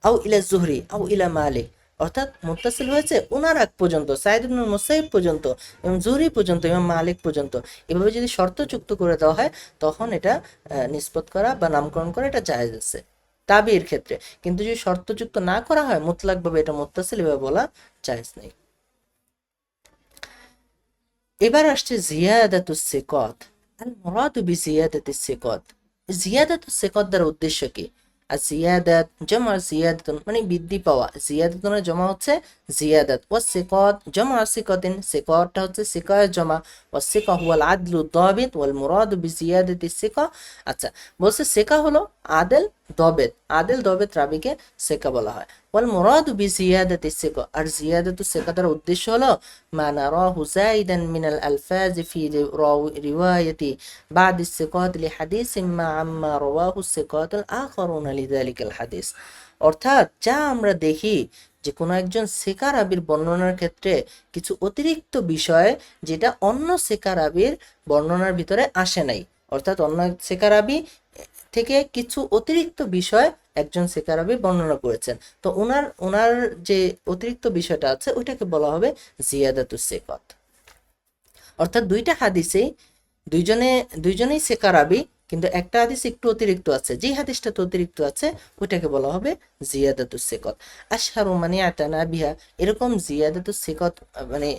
আও ইলা জুহরি আও ইলা মালিক, অর্থাৎ মুত্তাসিল হয়েছে উনার আগ পর্যন্ত, সাঈদ ইবনুল মুসাইয়িব পর্যন্ত এবং জুহরি পর্যন্ত, ইমাম মালিক পর্যন্ত। এভাবে যদি শর্ত যুক্ত করে দেওয়া হয় তখন এটা নিসবত করা বা নামকরণ করা এটা জায়েজ আছে তাবির ক্ষেত্রে। কিন্তু যদি শর্ত যুক্ত না করা হয় মুতলাক ভাবে এটা মুত্তাসিল এভাবে বলা জায়েজ নেই। এবার আসছে জিয়াদাতুস সিকাত। আল মুরাদু বিজিয়াদাতিস সিকাত, জিয়াদাতুস সিকাত দ্বারা উদ্দেশ্য কি? আর জিয়াদাত জমা জিয়াদাতুন মানে বৃদ্ধি পাওয়া, জিয়াদাতুনের জমা হচ্ছে জিয়াদাত। ওয়াস সিকাত জমা সিকাতিন, সিকাতটা হচ্ছে সিকায়ের জমা। ওয়াস সিকা হুয়াল আদলু দাবিত ওয়াল মুরাদু বিজিয়াদাতিস সিকা। আচ্ছা, বলছে সিকা হলো আদেল দবেত, আদেল দবেত রাবিকে সিকা বলা হয়। ওয়াল মুরাদু বিজিয়াদাতিস সিকা, আর জিয়াদাতুস সিকা দ্বারা উদ্দেশ্য হলো মা নারাহু যায়িদান মিনাল আলফাজ ফি রিওয়ায়াতি বাদিস সিকাত লিহাদিসিন মা আম্মা রাওয়াহু সিকাতুল আখারুনা লিযালিকাল হাদিস। অর্থাৎ যা আমরা দেখি যে কোনো একজন সেকা রাবীর বর্ণনার ক্ষেত্রে কিছু অতিরিক্ত বিষয় যেটা অন্য সেকা রাবীর বর্ণনার ভিতরে আসে নাই, অর্থাৎ অন্য সেকা রাবী থেকে কিছু অতিরিক্ত বিষয় একজন সেকা রাবী বর্ণনা করেছেন, তো ওনার যে অতিরিক্ত বিষয়টা আছে ওইটাকে বলা হবে জিয়াদাতুস সিকাত। অর্থাৎ দুইটা হাদিসেই দুইজনেই সেকা রাবী, কিন্তু একটা হাদিস একটু অতিরিক্ত আছে, যে হাদিসটা তো অতিরিক্ত আছে ওইটাকে বলা হবে জিয়াদাতুস সিকাত। আশহারু মানি আতানা বিহা, এরকম জিয়াদাতুস সিকাত মানে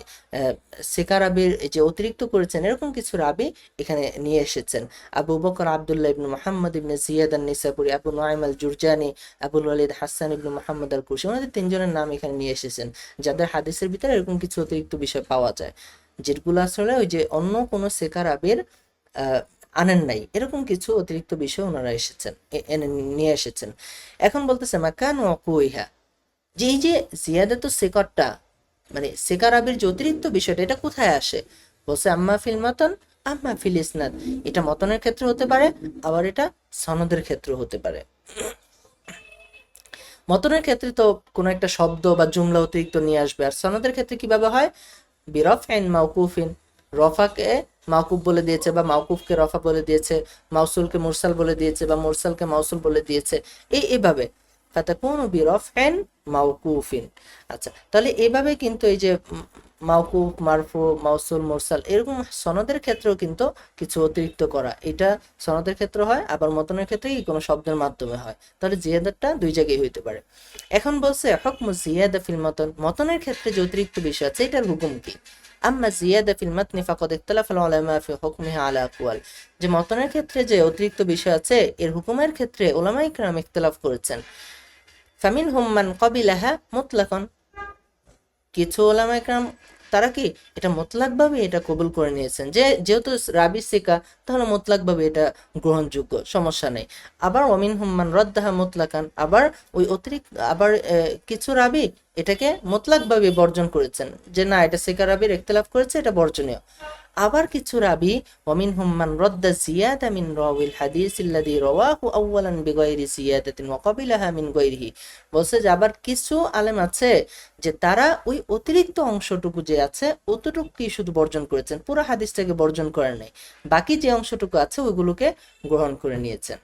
সেকা রাবীর যে অতিরিক্ত করেছেন এরকম কিছু রাবী এখানে নিয়ে এসেছেন। আবু বকর আব্দুল্লাহ ইবনে মুহাম্মদ ইবনে জিয়াদ আন-নিসাপুরি, আবু নুআইম আল-জুরজানি, আবুল ওয়ালিদ হাসান ইবনে মুহাম্মদ আল-কুশি, ওনাদের তিনজনের নাম এখানে নিয়ে এসেছেন যাদের হাদিসের ভিতরে এরকম কিছু অতিরিক্ত বিষয় পাওয়া যায়, যেগুলো আসলে ওই যে অন্য কোনো সেকা রাবীর আনেন নাই, এরকম কিছু অতিরিক্ত বিষয় ওনারা এসেছেন নিয়ে এসেছেন। এখন বলতেছে মাকান ওয়াকুইহা, যে এই যে জিয়াদাতুস সিকাতটা মানে সেকা রাবীর যে অতিরিক্ত বিষয়টা এটা কোথায় আসে? বলছে আম্মা ফিল মাতন আম্মা ফিল ইসনাদ, এটা মতনের ক্ষেত্রে হতে পারে আবার এটা সনদের ক্ষেত্রে হতে পারে। মতনের ক্ষেত্রে তো কোনো একটা শব্দ বা জুমলা অতিরিক্ত নিয়ে আসবে, আর সনদের ক্ষেত্রে কিভাবে হয়? বিরফইন মাওকুফিন, রফাকে মাওকুফ বলে দিয়েছে বা মাওকুফকে রফা বলে দিয়েছে, মাউসুলকে মুরসাল বলে দিয়েছে বা মুরসালকে মাউসুল বলে দিয়েছে, এইভাবে ফাতাকুনু বিরাফইন মাওকুফিন। আচ্ছা, তাহলে এইভাবে কিন্তু এই যে মাওকুফ, মারফু, মাউসুল, মুরসাল এরকম সনদের ক্ষেত্রেও কিন্তু কিছু অতিরিক্ত করা, এটা সনদের ক্ষেত্রে হয়, আবার মতনের ক্ষেত্রে কি কোনো শব্দের মাধ্যমে হয়। তাহলে জিয়াদাতটা দুই জায়গায় হইতে পারে। এখন বলছে হুকমু জিয়াদা ফিল মতন, মতনের ক্ষেত্রে যে অতিরিক্ত বিষয় আছে এটার হুকুম কি। আম্মা জিয়াদা ফিল মাতনি ফাকাদ ইখতালাফাল উলামা ফি হুকমিহা আলা আকওয়াল, যে মতনের ক্ষেত্রে যে অতিরিক্ত বিষয় আছে এর হুকুমের ক্ষেত্রে উলামায়ে কেরাম ইখতিলাফ করেছেন। ফামিনহুম মান ক্বাবিলাহা মুতলাকান, কিছু ওলামায়ে কেরাম তারা কি এটা মুতলাক ভাবে এটা কবুল করে নিয়েছেন, যে যেহেতু রাবি সিকা তাহলে মুতলাক ভাবে এটা গ্রহণযোগ্য, সমস্যা নেই। আবার ওমিনহুম মান রাদ্দাহা মুতলাকান, আবার ওই অতিরিক্ত আবার কিছু রাবি এটাকে মুতলাক ভাবে বর্জন করেছেন, যে না এটা সিকা রাবির ইখতিলাফ করেছে, এটা বর্জনীয়। আবার কিছু রাবি ওমিনহুম মান রাদ্দা জিয়াদা মিন রাওয়িল হাদিস আল্লাযী রাওয়াহু আউওয়ালান বিগাইরি জিয়াদাতিন ওয়া ক্বাবিলাহা মিন গায়রিহি, বলছে যে আবার কিছু আলেম আছে যে তারা ওই অতিরিক্ত অংশটুকু যে আছে অতটুকুই শুধু বর্জন করেছেন, পুরো হাদিসটাকে বর্জন করেন নাই, বাকি যে অংশটুকু আছে ওইগুলোকে গ্রহণ করে নিয়েছেন।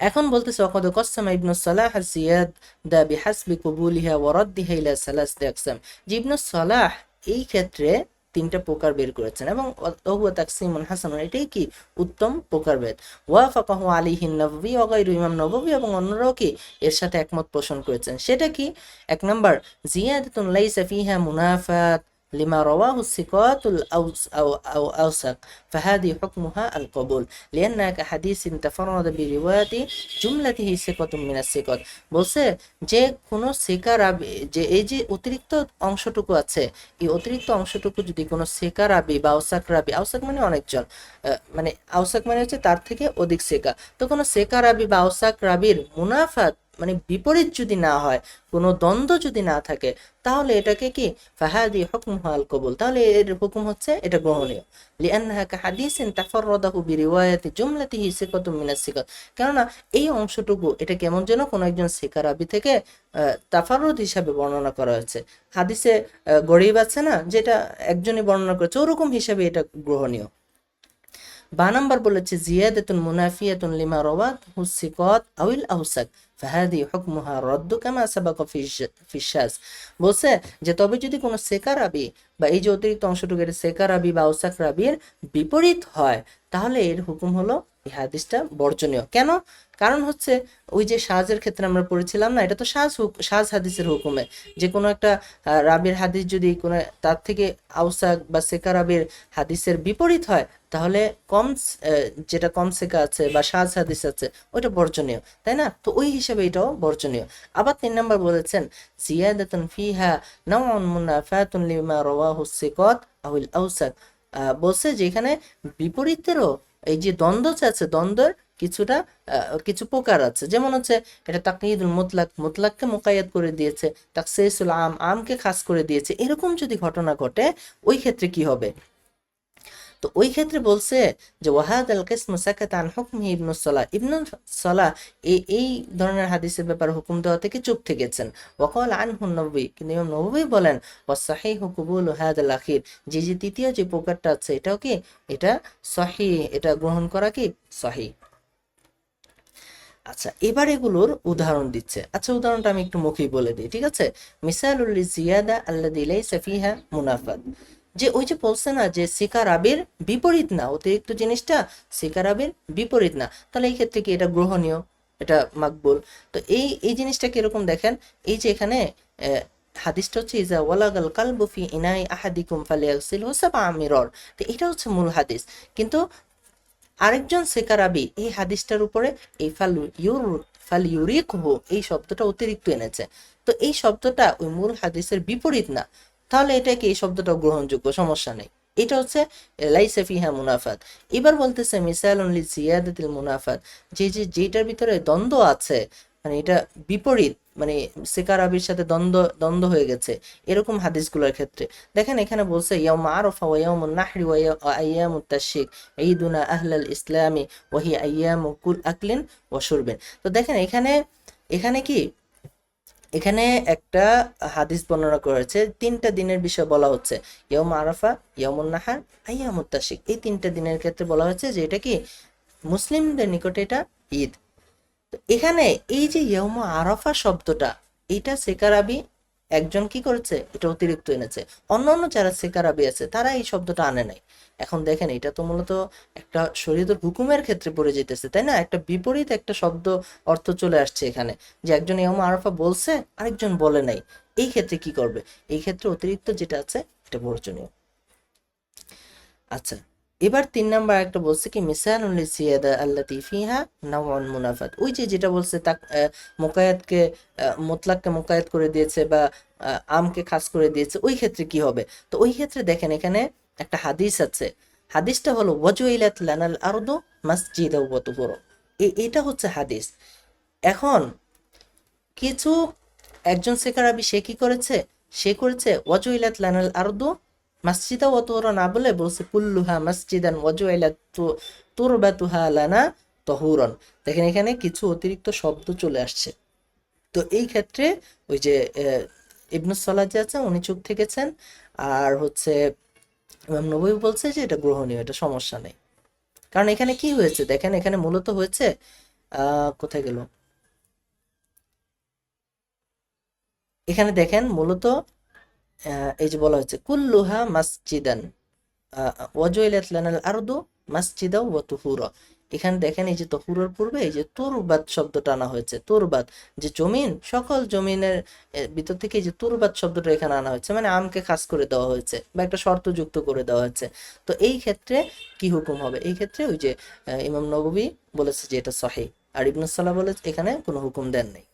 এখন বলতেছে ওয়াকাদ কাসসামা ইবনু সালাহ জিয়াদ দা বিহাসবি কবুলিহা ওয়া রাদ্দিহা ইলা সালাসতি আকসাম, যে ইবনু সালাহ এই ক্ষেত্রে তিনটা প্রকার বের করেছেন, এবং ওহুয়া তাকসিমুন হাসান, এটাই কি উত্তম প্রকারভেদ। ওয়াফাকাহু আলাইহি নবভী ওয়া গায়রু, ইমাম নববী এবং অন্যরাও কি এর সাথে একমত পোষণ করেছেন। সেটা কি, এক নাম্বার জিয়াদাতুন লাইসা ফিহা মুনাফাত লিমা রাওয়াহু সিকাতুল আও আওসাক ফাহাদি হুকমুহা আল কবুল লিআন্নাহা কাহাদিসিন তাফাররাদা বিরিওয়ায়াতি জুমলাতিহি সিকাতুম মিনাস সিকাত, বলছে যে কোনো সিকা রাবি, যে এই যে অতিরিক্ত অংশটুকু আছে এই অতিরিক্ত অংশটুকু যদি কোনো সেকা রাবি বা আউসাক রাবি, আউসাক মানে অনেকজন, মানে আউসাক মানে হচ্ছে তার থেকে অধিক সেকা, তো কোনো সেকা রাবি বা আউসাক রাবির মুনাফাত মানে বিপরীত যদি না হয়, কোনো দ্বন্দ্ব যদি না থাকে, তাহলে এটাকে কি ফাহাদি হুকমুহা আল কবুল, তাহলে এর হুকুম হচ্ছে এটা গ্রহণীয়। লিআন্নাহা কাহাদিসিন তাফাররাদাহু বিরিওয়ায়াতি জুমলাতিহি সিকাতুম মিনাস সিকাত, কেননা এই অংশটুকু এটা কেমন যেন কোনো একজন সেকা রাবি থেকে তাফাররুদ হিসাবে বর্ণনা করা হয়েছে। হাদিসে গরিব আছে না, যেটা একজনই বর্ণনা করেছে, ওরকম হিসাবে এটা গ্রহণীয়। বা নাম্বার বলেছে জিয়াদাতুন মুনাফিয়াতুন লিমা রাওয়াত হুসিকাত আউল আউসাক ফাহাদি হুকমুহা রাদ্দু কামা সাবাকা ফি শাজ, বলছে যে তবে যদি কোনো সেকা রাবি বা এই যে অতিরিক্ত অংশটুকু এটা সেকা রাবি বা আউসাক রাবির বিপরীত হয়, তাহলে এর হুকুম হলো এই হাদিসটা বর্জনীয়। কেন? কারণ হচ্ছে ওই যে সাজের ক্ষেত্রে আমরা পড়েছিলাম না, এটা তো সাজ হাদিসের হুকুমে, যে কোনো একটা রাবির হাদিস যদি কোনো তার থেকে আউসাক বা সেকা রাবির হাদিসের বিপরীত হয়, তাহলে যেটা কম সেকা আছে বা সাজ হাদিস আছে ওইটা বর্জনীয়, তাই না? তো ওই হিসাবে এটাও বর্জনীয়। আবার 3 নাম্বার বলেছেন জিয়াদাতুন ফিহা নাওউন মুনাফাতুন লিমা রাওয়াহু সিকাত আউল আউসাক, বলছে যে এখানে বিপরীতেরও এই যে দ্বন্দ্ব আছে, দ্বন্দ্বের কিছুটা কিছু প্রকার আছে, যেমন হচ্ছে এটা তাকয়ীদুল মুতলাক, মুতলাককে মুকাইয়াদ করে দিয়েছে, তাকসিসুল আম, আমকে খাস করে দিয়েছে, এরকম যদি ঘটনা ঘটে ওই ক্ষেত্রে কি হবে। তো ওই ক্ষেত্রে বলছে যে ওয়াহাদ আল কিসমু সাকাত আন হুকমি ইবনু সালাহ, ইবনু সালাহ এই ধরনের হাদিসের ব্যাপারে হুকুম দেওয়া থেকে চুপ থেকেছেন। ওয়াকাল আনহু নববী, কিন্তু ইমাম নববী বলেন ওয়াসাহিহু কুবুলু হাদাল আখির, যে তৃতীয় যে প্রকারটা আছে এটাও কি এটা সহিহ, এটা গ্রহণ করা কি সহিহ। আচ্ছা, এবার এগুলোর উদাহরণ দিচ্ছে। আচ্ছা, উদাহরণটা আমি একটু মুখেই বলে দিই, ঠিক আছে। মিসালুল জিয়াদা আল্লাযী লাইসা ফিহা মুনাফাত, যে ওই যে বলছে না যে সিকা রাবির বিপরীত না, অতিরিক্ত জিনিসটা সিকা রাবির বিপরীত না, তাহলে এই ক্ষেত্রে কি এটা গ্রহণীয়, এটা মাকবুল। তো এই জিনিসটা কিরকম দেখেন, এই যে এখানে হাদিসটা হচ্ছে ইজা ওয়ালাগাল কালবু ফি ইনাই আহাদিকুম ফালিয়াগসিলহু সাবআ মিরর, তো এটা হচ্ছে মূল হাদিস। কিন্তু আরেকজন সেকারাবি এই হাদিসটার উপরে এই ফাল ইউরিকহু এই শব্দটা অতিরিক্ত এনেছে, তো এই শব্দটা ওই মূল হাদিসের বিপরীত না, তাহলে এটা কি এই শব্দটা গ্রহণযোগ্য, সমস্যা নেই। এটা হচ্ছে লাইসা ফিহা মুনাফাত। এবার বলতেছে মিসালুন লি জিয়াদাতিল মুনাফাত, যেটার ভিতরে দ্বন্দ্ব আছে, মানে এটা বিপরীত, মানে সেকার আবির সাথে দ্বন্দ্ব হয়ে গেছে, এরকম হাদিসগুলোর ক্ষেত্রে দেখেন এখানে বলছে ইয়াউম আরাফা ওয়া ইয়াউমুন নাহরি ওয়া আইয়ামুত তাশরিক ঈদুনা আহলাল ইসলামি ওয়া হিয়া আইয়ামু কুল আকলিন ওয়া শুরবিন। তো দেখেন এখানে এখানে কি এখানে একটা হাদিস বর্ণনা করেছে, 3টা দিনের বিষয় বলা হচ্ছে, ইয়াউম আরাফা, ইয়াউমুন নাহার, আইয়ামুত তাশরিক, এই 3টা দিনের ক্ষেত্রে বলা হচ্ছে যে এটা কি মুসলিমদের নিকটে এটা ঈদ। তো এখানে এই যে ইয়ৌমা আরাফা শব্দটা, এইটা সেকারাবি একজন কি করেছে, এটা অতিরিক্ত এনেছে। অন্য অন্য যারা সেকারাবি আছে তারা এই শব্দটা আনে নাই। এখন দেখেন এটা তো মূলত একটা শরীয়তের হুকুমের ক্ষেত্রে পড়ে যেতেছে, তাই না? একটা বিপরীত একটা শব্দ অর্থ চলে আসছে এখানে, যে একজন ইয়ৌমা আরাফা বলছে আরেকজন বলে নাই। এই ক্ষেত্রে কি করবে? এই ক্ষেত্রে অতিরিক্ত যেটা আছে এটা বর্জনীয়। আচ্ছা, এবার 3 নাম্বার একটা বলছে কি মিসানুল লিসিয়াদা আল্লাতি ফিহা নাওউন মুনাফাত। ওই যে যেটা বলছে তা মুকায়াতকে মুতলাককে মুকায়াত করে দিয়েছে, বা আমকে খাস করে দিয়েছে, ওই ক্ষেত্রে কি হবে? তো ওই ক্ষেত্রে দেখেন এখানে একটা হাদিস আছে। হাদিসটা হলো ওয়াজুইলাত লানাল আরদু মাসজিদা ওয়া তুহুরা। এটা হচ্ছে হাদিস। এখন কিছু একজন সেকারাবি সে কি করেছে, সে করেছে ওয়াজুইলাত লানাল আরদু মাসজিদা ওয়া তুহুরা না বলে বলছে কুল্লুহা মাসজিদান ওয়াজুইলাত তুরবাতুহা লানা তহুরন। দেখেন এখানে কিছু অতিরিক্ত শব্দ চলে আসছে। তো এই ক্ষেত্রে ওই যে ইবনুস সালাহ যে আছে উনি চুপ থেকেছেন, আর হচ্ছে ইমাম নববী বলছে যে এটা গ্রহণীয়, এটা সমস্যা নেই। কারণ এখানে কি হয়েছে দেখেন, এখানে মূলত হয়েছে কোথায় গেল, এখানে দেখেন মূলত এই যে বলা হচ্ছে কুল্লুহা মাসজিদান ওয়াজুইলাত লানাল আরদু মাসজিদা ওয়া তুহুরা। এখানে দেখেন এই যে তহুরার পূর্বে এই যে তুরবাত শব্দটা আনা হয়েছে। তুরবাত যে জমিন, সকল জমিনের ভিতর থেকে এই যে তুরবাত শব্দটা এখানে আনা হয়েছে, মানে আমকে খাস করে দেওয়া হয়েছে বা একটা শর্ত যুক্ত করে দেওয়া হয়েছে। তো এই ক্ষেত্রে কি হুকুম হবে? এই ক্ষেত্রে ওই যে ইমাম নববী বলেছে যে এটা সহিহ, আর ইবনুস সালাহ বলে এখানে কোনো হুকুম দেন নাই।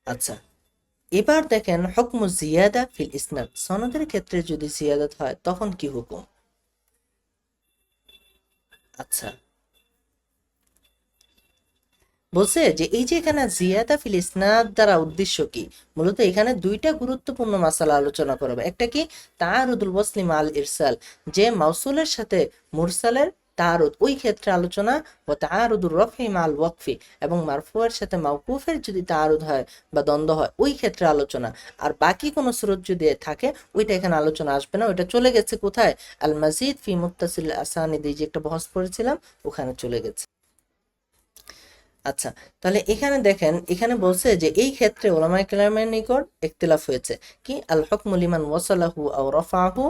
আচ্ছা, এবার দেখেন হুকমু জিয়াদা ফিল ইসনাদ, সনদের ক্ষেত্রে যদি জিয়াদাত হয় তখন কি হুকুম? আচ্ছা, বলছে যে এই যে এখানে জিয়াদা ফিল ইসনাদ দ্বারা উদ্দেশ্য কি? মূলত এখানে দুইটা গুরুত্বপূর্ণ মাসালা আলোচনা করবে। একটা কি তাআরুদুল ওয়াসলি মাল ইরসাল, যে মাউসুলের সাথে মুরসালের তাআরুদ, ওই ক্ষেত্রে আলোচনা। ও তাআরুদুর রফি মাল ওয়াকফি, এবং মারফুয়ের সাথে মাওকুফের যদি তাআরুদ হয় বা দ্বন্দ্ব হয় ওই ক্ষেত্রে আলোচনা। আর বাকি কোনো সুরত যদি থাকে ওইটা এখানে আলোচনা আসবে না, ওইটা চলে গেছে কোথায়? আল মাজিদ ফি মুত্তাসিল আসানিদ, যে একটা বহস পড়েছিলাম ওখানে চলে গেছে। আচ্ছা, তাহলে এখানে দেখেন এখানে বলছে যে এই ক্ষেত্রে ওলামায়ে কেরামের নিকট ইখতিলাফ হয়েছে কি আল হুকমু লিমান ওয়াসালাহু আও রাফাহু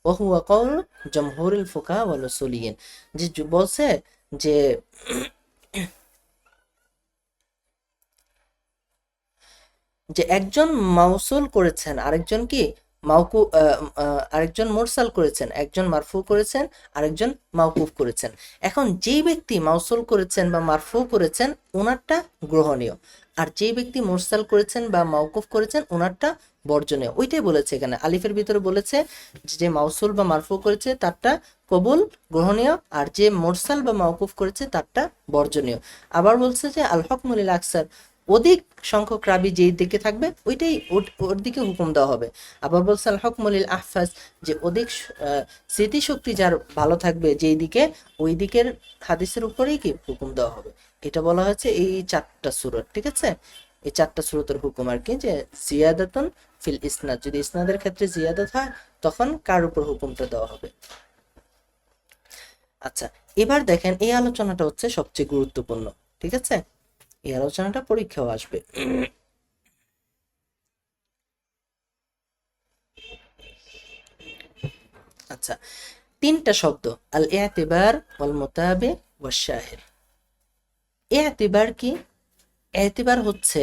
ওয়া হুয়া কওল জমহুরুল ফুকাহা ওয়াল উসুলিয়িন। যে বলছে যে যে একজন মাউসুল করেছেন, আরেকজন কি মাউকু আরেকজন মুরসাল করেছেন, একজন মারফু করেছেন, আরেকজন মাউকুফ করেছেন। এখন যেই ব্যক্তি মাউসুল করেছেন বা মারফু করেছেন ওনারটা গ্রহণীয়, আর যেই ব্যক্তি মুরসাল করেছেন বা মাউকুফ করেছেন ওনারটা বর্জনীয়। ওইটাই বলেছে এখানে আলিফের ভিতরে বলেছে যে মাউসুল বা মারফু করেছে তারটা কবুল গ্রহণীয়, আর যে মুরসাল বা মাউকুফ করেছে তারটা বর্জনীয়। আবার বলছে যে আল হুকমুল লিল আকসার, অধিক সংখ্যক রাবি যেই দিকে থাকবে ওইটাই ওর দিকে হুকুম দেওয়া হবে। আবার বলছে আল হুকমুল আহফাজ, যে অধিক স্মৃতিশক্তি যার ভালো থাকবে যেই দিকে, ওই দিকের হাদিসের উপরেই কি হুকুম দেওয়া হবে। এটা বলা হয়েছে এই 4টা সূরা, ঠিক আছে? এই 4টা সূরাতের হুকুম আর কি, যে জিয়াদাতুন ফিল ইসনাদ, যদি ইসনাদের ক্ষেত্রে জিয়াদাত হয় তখন কার উপর হুকুমটা দেওয়া হবে। আচ্ছা, এবার দেখেন এই আলোচনাটা হচ্ছে সবচেয়ে গুরুত্বপূর্ণ, ঠিক আছে? এই আলোচনাটা পরীক্ষাও আসবে। আচ্ছা, 3টা শব্দ আল ইতিবার ওয়াল মুতাবে ওয়াশ শাহির। ইতিবার কি? ইতিবার হচ্ছে,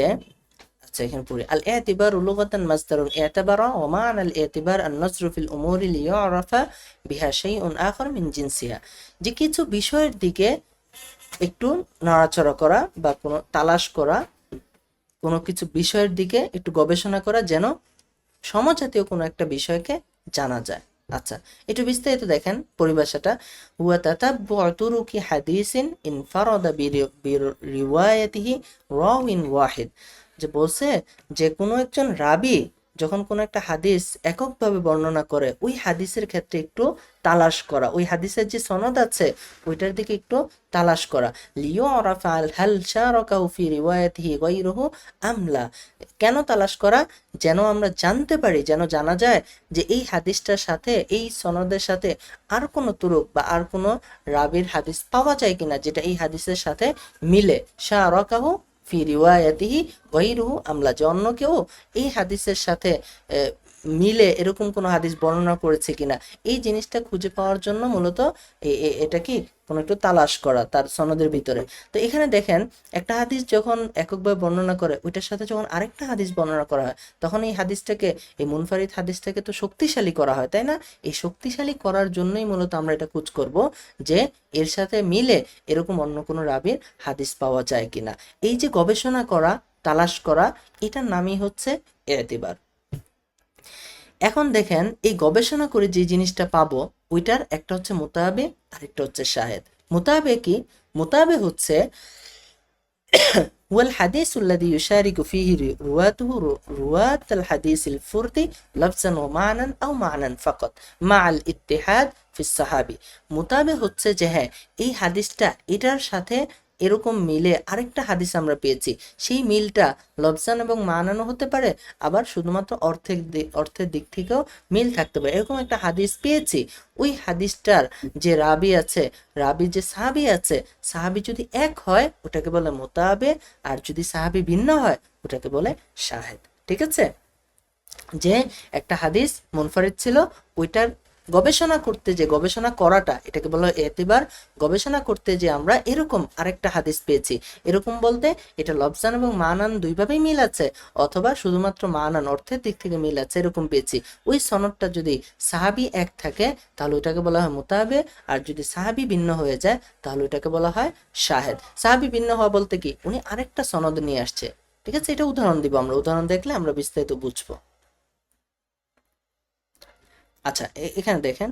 আচ্ছা এখানে পড়ি, আল ইতিবার লুগাতান মাসদারুন ইতাবারা ওয়া মা'না আল ইতিবার আন নাজরু ফিল উমুরি লিইউরাফা বিহা শাইউন আখার মিন জিনসিহা। যে কিছু বিষয়ের দিকে একটু নড়াচড়া করা বা কোনো তালাশ করা, কোনো কিছু বিষয়ের দিকে একটু গবেষণা করা, যেন সমজাতীয় কোনো একটা বিষয়কে জানা যায়। আচ্ছা, একটু বিস্তারিত দেখেন পরিভাষাটা। হুয়া তাতাব্বু'ু তুরুকি হাদিসিন ইনফারাদা বিরিওয়ায়াতিহি রাউইন ওয়াহিদ। যে বলছে যে কোনো একজন রাবি যখন কোনো একটা হাদিস এককভাবে বর্ণনা করে ওই হাদিসের ক্ষেত্রে একটু তালাশ করা, ওই হাদিসের যে সনদ আছে ওইটার দিকে একটু তালাশ করা। লিয়ুরাফা হাল শারাকাহু ফি রিওয়ায়াতিহি গায়রুহু আমলা, কেন তালাশ করা? যেন আমরা জানতে পারি, যেন জানা যায় যে এই হাদিসটার সাথে, এই সনদের সাথে আর কোনো তুরুক বা আর কোনো রাবির হাদিস পাওয়া যায় কিনা যেটা এই হাদিসের সাথে মিলে। শারাকাহু ফি রিওয়ায়াতিহি গায়রুহু আমলা, যে অন্য কেউ এই হাদিসের সাথে মিলে এরকম কোনো হাদিস বর্ণনা করেছে কিনা, এই জিনিসটা খুঁজে পাওয়ার জন্য মূলত এটা কি কোনো একটু তালাশ করা তার সনদের ভিতরে। তো এখানে দেখেন একটা হাদিস যখন এককভাবে বর্ণনা করে ওইটার সাথে যখন আরেকটা হাদিস বর্ণনা করা হয় তখন এই হাদিসটাকে, এই মুনফারিদ হাদিসটাকে তো শক্তিশালী করা হয়, তাই না? এই শক্তিশালী করার জন্যই মূলত আমরা এটা খোঁজ করব যে এর সাথে মিলে এরকম অন্য কোনো রাবির হাদিস পাওয়া যায় কিনা। এই যে গবেষণা করা, তালাশ করা, এটার নামই হচ্ছে এতেবার। এখন দেখেন এই গবেষণা করে যে জিনিসটা পাবো ওইটার একটা হচ্ছে মুতাবে আর একটা হচ্ছে শাহেদ। মুতাবে কি? মুতাবে হচ্ছে هو الحديث الذي يشارك فيه رواته رواة الحديث الفرد لفظا ومعنى أو معنى فقط مع الاتحاد في الصحابي। মুতাবে হচ্ছে যে হ্যাঁ এই হাদিসটা এটার সাথে এরকম মিলে আরেকটা হাদিস আমরা পেয়েছি, সেই মিলটা লফজান এবং মানানো হতে পারে, আবার শুধুমাত্র অর্থের দিক থেকেও মিল থাকতে পারে। এরকম একটা হাদিস পেয়েছি, ওই হাদিসটার যে রাবি আছে, রাবি যে সাহাবি আছে, সাহাবি যদি এক হয় ওটাকে বলে মুতাবে, আর যদি সাহাবি ভিন্ন হয় ওটাকে বলে শাহেদ। ঠিক আছে? যে একটা হাদিস মুনফারিদ ছিল, ওইটার গবেষণা করতে, যে গবেষণা করাটা এটাকে বলা হয় এতিবার। গবেষণা করতে যে আমরা এরকম আরেকটা হাদিস পেয়েছি, এরকম বলতে এটা লফজান এবং মানান দুইভাবেই মিল আছে, অথবা শুধুমাত্র মানান অর্থের দিক থেকে মিল আছে, এরকম পেয়েছি। ওই সনদটা যদি সাহাবি এক থাকে তাহলে ওইটাকে বলা হয় মুতাবে, আর যদি সাহাবি ভিন্ন হয়ে যায় তাহলে ওইটাকে বলা হয় শাহেদ। সাহাবি ভিন্ন হওয়া বলতে কি, উনি আরেকটা সনদ নিয়ে আসছে। ঠিক আছে? এটা উদাহরণ দিব আমরা, উদাহরণ দেখলে আমরা বিস্তারিত বুঝবো। আচ্ছা এখানে দেখেন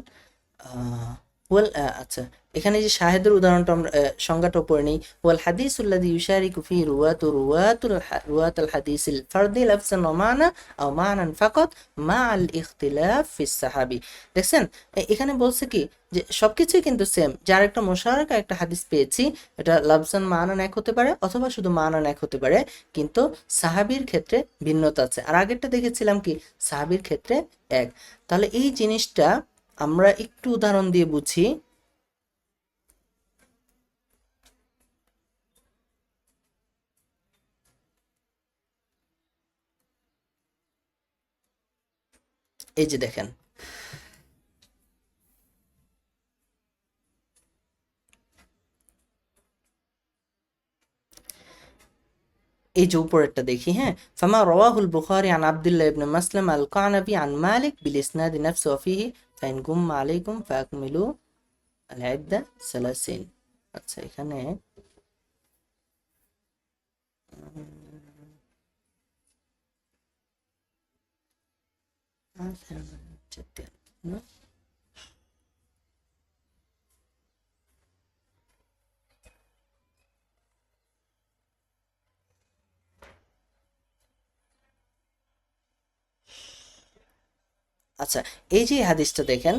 ওয়াল, আচ্ছা এখানে যে শাহেদের উদাহরণটা আমরা সংজ্ঞাটা পড়ে নেই। ওয়াল হাদিসুল্লাযী ইউশারিকু ফি রুওয়াতুল হাদিসিল ফারদি লাফজান ওয়া মানা আও মানান ফাকাত মাআল ইখতিলাফ ফিস সাহাবী। দেখছেন এখানে বলছে কি যে সবকিছুই কিন্তু সেম, যার একটা মুশারাকা একটা হাদিস পেয়েছি, এটা লাফজান মানান এক হতে পারে অথবা শুধু মানান এক হতে পারে, কিন্তু সাহাবীর ক্ষেত্রে ভিন্নতা আছে। আর আগেরটা দেখেছিলাম কি সাহাবীর ক্ষেত্রে এক। তাহলে এই জিনিসটা আমরা একটু উদাহরণ দিয়ে বুঝি। এই যে দেখেন এই যে উপরেরটা দেখি, হ্যাঁ, ফামা রাওয়াহুল বুখারী আন আব্দুল্লাহ ইবনে মাসলাম আল কানাবি আন মালিক বিল ইসনাদ নাফসি ওয়া ফিহি ফাইন গুম্মা আলাইকুম ফাকমিলু আল ইদ্দা সালাসিন। আচ্ছা এখানে আচ্ছা এই যে হাদিসটা দেখেন,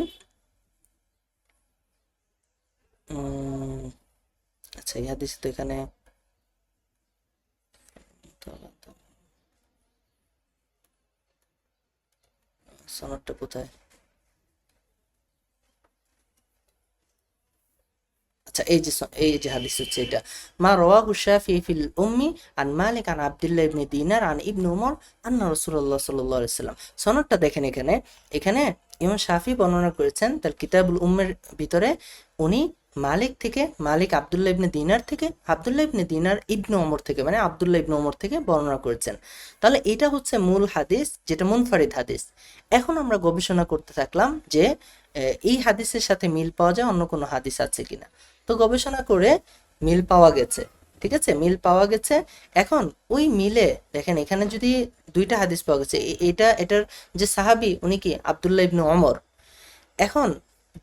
আচ্ছা এই হাদিস তো এখানে সনদটা কোথায়? আচ্ছা এই যে হাদিস হচ্ছে এটা, মা রাওয়াহু শাফিঈ ফিল উম্মি আন মালিক আন আব্দুল্লাহ ইবনে দিনার আন ইবনে উমর আন্না রাসূলুল্লাহ সাল্লাল্লাহু আলাইহি ওয়াসাল্লাম। সনদটা দেখেন এখানে, এখানে ইমাম শাফি বর্ণনা করেছেন তার কিতাবুল উম্মের ভিতরে, উনি মালিক থেকে, মালিক আব্দুল্লাহ ইবনে দিনার থেকে, আব্দুল্লাহ ইবনে দিনার ইবনে ওমর থেকে, মানে আব্দুল্লাহ ইবনে ওমর থেকে বর্ণনা করেছেন। তাহলে এটা হচ্ছে মূল হাদিস, যেটা মুনফারিদ হাদিস। এখন আমরা গবেষণা করতে থাকলাম যে এই হাদিসের সাথে মিল পাওয়া যায় অন্য কোনো হাদিস আছে কিনা। তো গবেষণা করে মিল পাওয়া গেছে। ঠিক আছে? মিল পাওয়া গেছে। এখন ওই মিলে দেখেন এখানে যদি দুইটা হাদিস পাওয়া গেছে, এটার যে সাহাবী উনি কি আব্দুল্লাহ ইবনে ওমর। এখন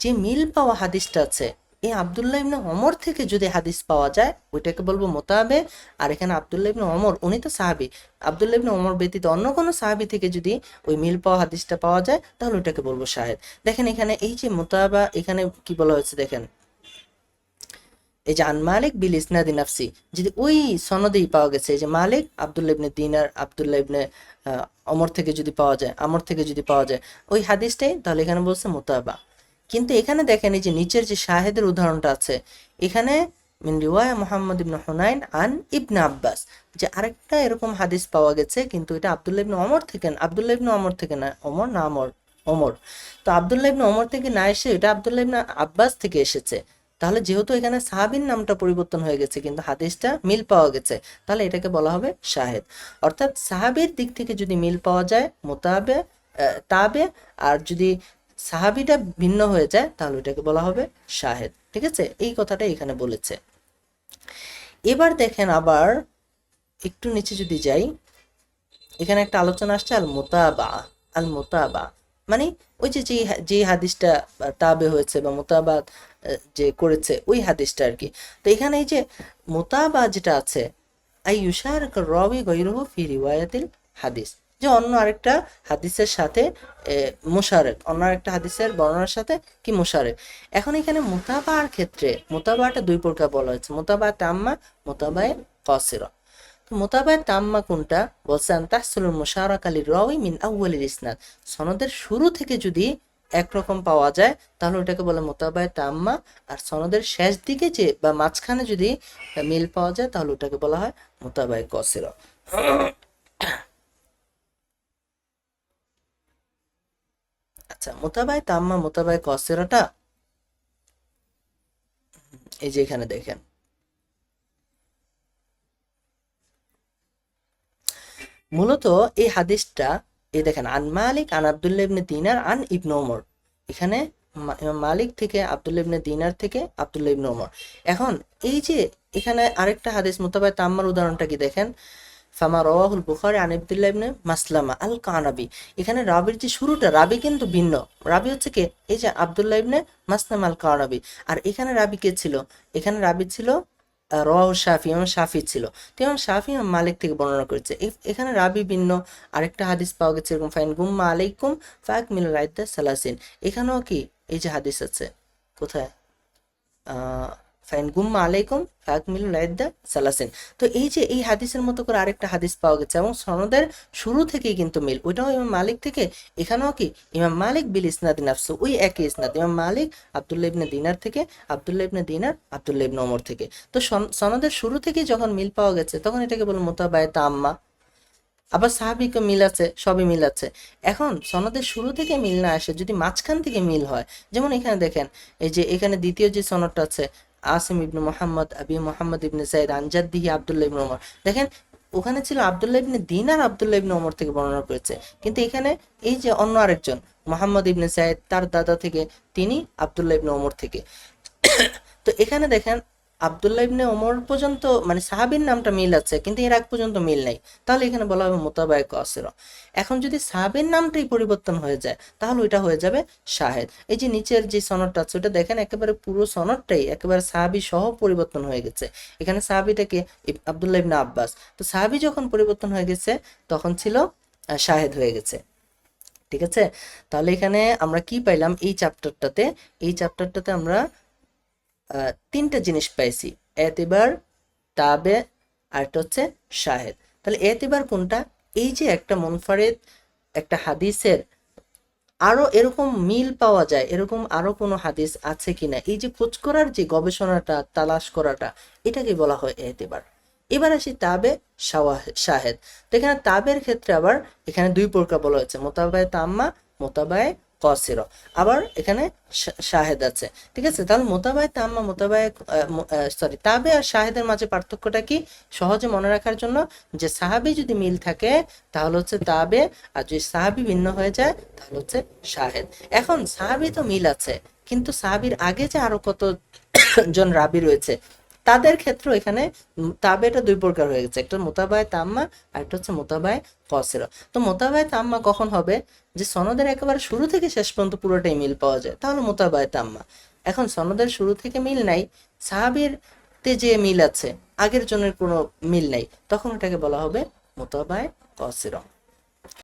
যে মিল পাওয়া হাদিসটা আছে এই আব্দুল্লাহ ইবনে ওমর থেকে যদি হাদিস পাওয়া যায় ওইটাকে বলবো মোতাবে। আর এখানে আব্দুল্লাহ ইবনে ওমর, উনি তো সাহাবী, আব্দুল্লাহ ইবনে ওমর ব্যতীত অন্য কোনো সাহাবী থেকে যদি ওই মিল পাওয়া হাদিসটা পাওয়া যায় তাহলে ওইটাকে বলবো শাহেদ। দেখেন এখানে এই যে মোতাবা, এখানে কি বলা হয়েছে দেখেন, এই যে আন মালিক বিল ইসনাদি নাফসি, যদি ওই সনদেই পাওয়া গেছে, এই যে মালিক আব্দুল্লাহ ইবনে দিনার আব্দুল্লাহ ইবনে ওমর থেকে যদি পাওয়া যায়, আমর থেকে যদি পাওয়া যায় ওই হাদিসটাই, তাহলে এখানে বলছে মোতাবা। কিন্তু এখানে দেখেন এই যে নিচের যে শাহেদের উদাহরণটা আছে, এখানে মিন রিওয়ায়া মুহাম্মদ ইবনে হুনাইন আন ইবনে আব্বাস, যে আরেকটা এরকম হাদিস পাওয়া গেছে, কিন্তু এটা আব্দুল্লাহ ইবনে ওমর থেকে, আব্দুল্লাহ ইবনে ওমর থেকে না, ওমর না আমর, ওমর। তো আব্দুল্লাহ ইবনে ওমর থেকে না এসে এটা আব্দুল্লাহ ইবনে আব্বাস থেকে এসেছে। তাহলে যেহেতু এখানে সাহাবীর নামটা পরিবর্তন হয়ে গেছে কিন্তু হাদিসটা মিল পাওয়া গেছে, তাহলে এটাকে বলা হবে শাহেদ। অর্থাৎ সাহাবীর দিক থেকে যদি মিল পাওয়া যায় মোতাবে, তাবে, আর যদি সাহাবীটা ভিন্ন হয়ে যায় তাহলে এটাকে বলা হবে শাহেদ। ঠিক আছে, এই কথাটা এখানে বলেছে। এবার দেখেন আবার একটু নিচে যদি যাই, এখানে একটা আলোচনা আসছে আল মোতাবা। আল মোতাবা মানে ওই যে যে হাদিসটা তাবে হয়েছে বা মোতাবাত যে করেছে ওই হাদিসটা আর কি। তো এখানে এই যে মোতাবা যেটা আছে, আই ইউশার রাবি গৈরহু ফি রিওয়ায়াতিল হাদিস, যে অন্য আরেকটা হাদিসের সাথে মুশারেক, অন্য আরেকটা হাদিসের বর্ণনার সাথে কি মুশারেক। এখন এখানে মোতাবার ক্ষেত্রে মোতাবাটা দুই প্রকার বলা হয়েছে, মোতাবা তাম্মা, মোতাবায়ে কাসিরা। মোতাবায়ে তাম্মা কোনটা বলছে, আন তাহসুলুল মুশারাকা লিরাওয়ি মিন আউয়ালিল ইসনাদ, সনদের শুরু থেকে যদি একরকম পাওয়া যায় তাহলে ওটাকে বলে মোতাবায়ে তাম্মা। আর সনদের শেষ দিকে যে বা মাঝখানে যদি মিল পাওয়া যায় তাহলে ওটাকে বলা হয় মোতাবায়ে কাসিরা। আচ্ছা, মোতাবায়ে তাম্মা মোতাবায়ে কাসিরাটা এই যে এখানে দেখেন, মূলত এই হাদিসটা, এই দেখেন আন মালিক আন আব্দুল্লাহ ইবনে দিনার আন ইবনে ওমর, এখানে ইমাম মালিক থেকে আব্দুল্লাহ ইবনে দিনার থেকে আব্দুল্লাহ ইবনে ওমর। এখন এই যে এখানে আরেকটা হাদিস মোতাবায়ে তাম্মার উদাহরণটা কি দেখেন, ফামা রাওয়াহুল বুখারী আন আব্দুল্লাহ ইবনে মাসলামা আল কানাবি, এখানে রাবির যে শুরুটা, রাবি কিন্তু ভিন্ন, রাবি হচ্ছে কে, এই যে আব্দুল্লাহ ইবনে মাসলামা আল কানাবি। আর এখানে রাবি কে ছিল, এখানে রাবি ছিল রাওয়াহু শাফি, ইমাম শাফি ছিল। তো ইমাম শাফি ইমাম মালিক থেকে বর্ণনা করেছে, এখানে রাবি ভিন্ন। আরেকটা হাদিস পাওয়া গেছে এরকম, ফাইন গুম্মা আলাইকুম ফাকমিলুল ইদ্দাহ সালাসিন, এখানেও কি এই যে হাদিস আছে, কোথায়, ফাইন গুম্মা আলাইকুম ফাকমিলুল ইদ্দাহ সালাসিন। তো এই যে এই হাদিসের মতো করে আরেকটা হাদিস পাওয়া গেছে এবং সনদের শুরু থেকেই কিন্তু মিল, ওইটাও ইমাম মালিক থেকে, এখানেও কি ইমাম মালিক বিল ইসনাদি নাফসু, ওই একই ইসনাদ, ইমাম মালিক আব্দুল্লাহ ইবনে দিনার থেকে, আব্দুল্লাহ ইবনে দিনার আব্দুল্লাহ ইবনে ওমর থেকে। তো সনদের শুরু থেকেই যখন মিল পাওয়া গেছে তখন এটাকে বলে মোতাবায়ে তাম্মা। আবার সাহাবিকে মিল আছে, সবই মিল আছে। এখন সনদের শুরু থেকে মিল না আসে, যদি মাঝখান থেকে মিল হয়, যেমন এখানে দেখেন এই যে এখানে দ্বিতীয় যে সনদটা আছে, আসিম ইবনে মোহাম্মদ আবি মোহাম্মদ ইবনে সাইদ আন জাদ্দিহি আব্দুল্লাহ ইবনে ওমর, দেখেন ওখানে ছিল আব্দুল্লাহ ইবনে দিনার আব্দুল্লাহ ইবনে ওমর থেকে বর্ণনা করেছে, কিন্তু এখানে এই যে অন্য আরেকজন মোহাম্মদ ইবনে সাইদ তার দাদা থেকে, তিনি আব্দুল্লাহ ইবনে ওমর থেকে। তো এখানে দেখেন আব্দুল্লাহ ইবনে ওমর পর্যন্ত মানে সাহাবীর নামটা মিল আছে কিন্তু এর আগ পর্যন্ত মিল নাই, তাহলে এখানে বলা হবে মোতাবায়ে কাসিরা। এখন যদি সাহাবীর নামটাই পরিবর্তন হয়ে যায় তাহলে ওইটা হয়ে যাবে শাহেদ। এই যে নিচের যে সনদটা আছে ওটা দেখেন একেবারে পুরো সনদটাই একেবারে সাহাবী সহ পরিবর্তন হয়ে গেছে। এখানে সাহাবীটাকে আব্দুল্লাহ ইবনে আব্বাস, তো সাহাবী যখন পরিবর্তন হয়ে গেছে তখন ছিল শাহেদ হয়ে গেছে। ঠিক আছে, তাহলে এখানে আমরা কি পাইলাম এই চ্যাপ্টারটাতে, এই চ্যাপ্টারটাতে আমরা তিনটা জিনিস পাইছি, এতিবার, তাবে, আর একটা হচ্ছে শাহেদ। তাহলে এতিবার কোনটা, এই যে একটা মুনফারিদ একটা হাদিসের আরো এরকম মিল পাওয়া যায়, এরকম আরো কোনো হাদিস আছে কিনা, এই যে খোঁজ করার যে গবেষণাটা, তালাশ করাটা, এটাকে বলা হয় এতিবার। এবার আসি তাবে, শাহেদ। তো এখানে তাবের ক্ষেত্রে আবার এখানে দুই প্রকার বলা হয়েছে, মোতাবায়ে তাম্মা, মোতাবায়ে কাসিরা, আবার এখানে শাহেদ আছে। ঠিক আছে, তাহলে মোতাবায়ে তাম্মা, মোতাবায়ে তাবে আর শাহেদের মাঝে পার্থক্যটা কি, সহজে মনে রাখার জন্য, যে সাহাবী যদি মিল থাকে তাহলে হচ্ছে তাবে, আর যদি সাহাবী ভিন্ন হয়ে যায় তাহলে হচ্ছে শাহেদ। এখন সাহাবী তো মিল আছে কিন্তু সাহাবীর আগে যে আরো কত জন রাবি রয়েছে তাদের ক্ষেত্রে এখানে তাবেটা দুই প্রকার হয়ে গেছে, একটা মোতাবায়ে তাম্মা আর একটা হচ্ছে মোতাবায়ে কাসিরা। তো মোতাবায়ে তাম্মা কখন হবে, যে সনদের একেবারে শুরু থেকে শেষ পর্যন্ত পুরোটাই মিল পাওয়া যায় তাহলে মোতাবায়ে তাম্মা। এখন সনদের শুরু থেকে মিল নাই, সাহাবীর তে যে মিল আছে, আগের জনের কোনো মিল নাই, তখন ওটাকে বলা হবে মুতাবায়ে কাসিরা।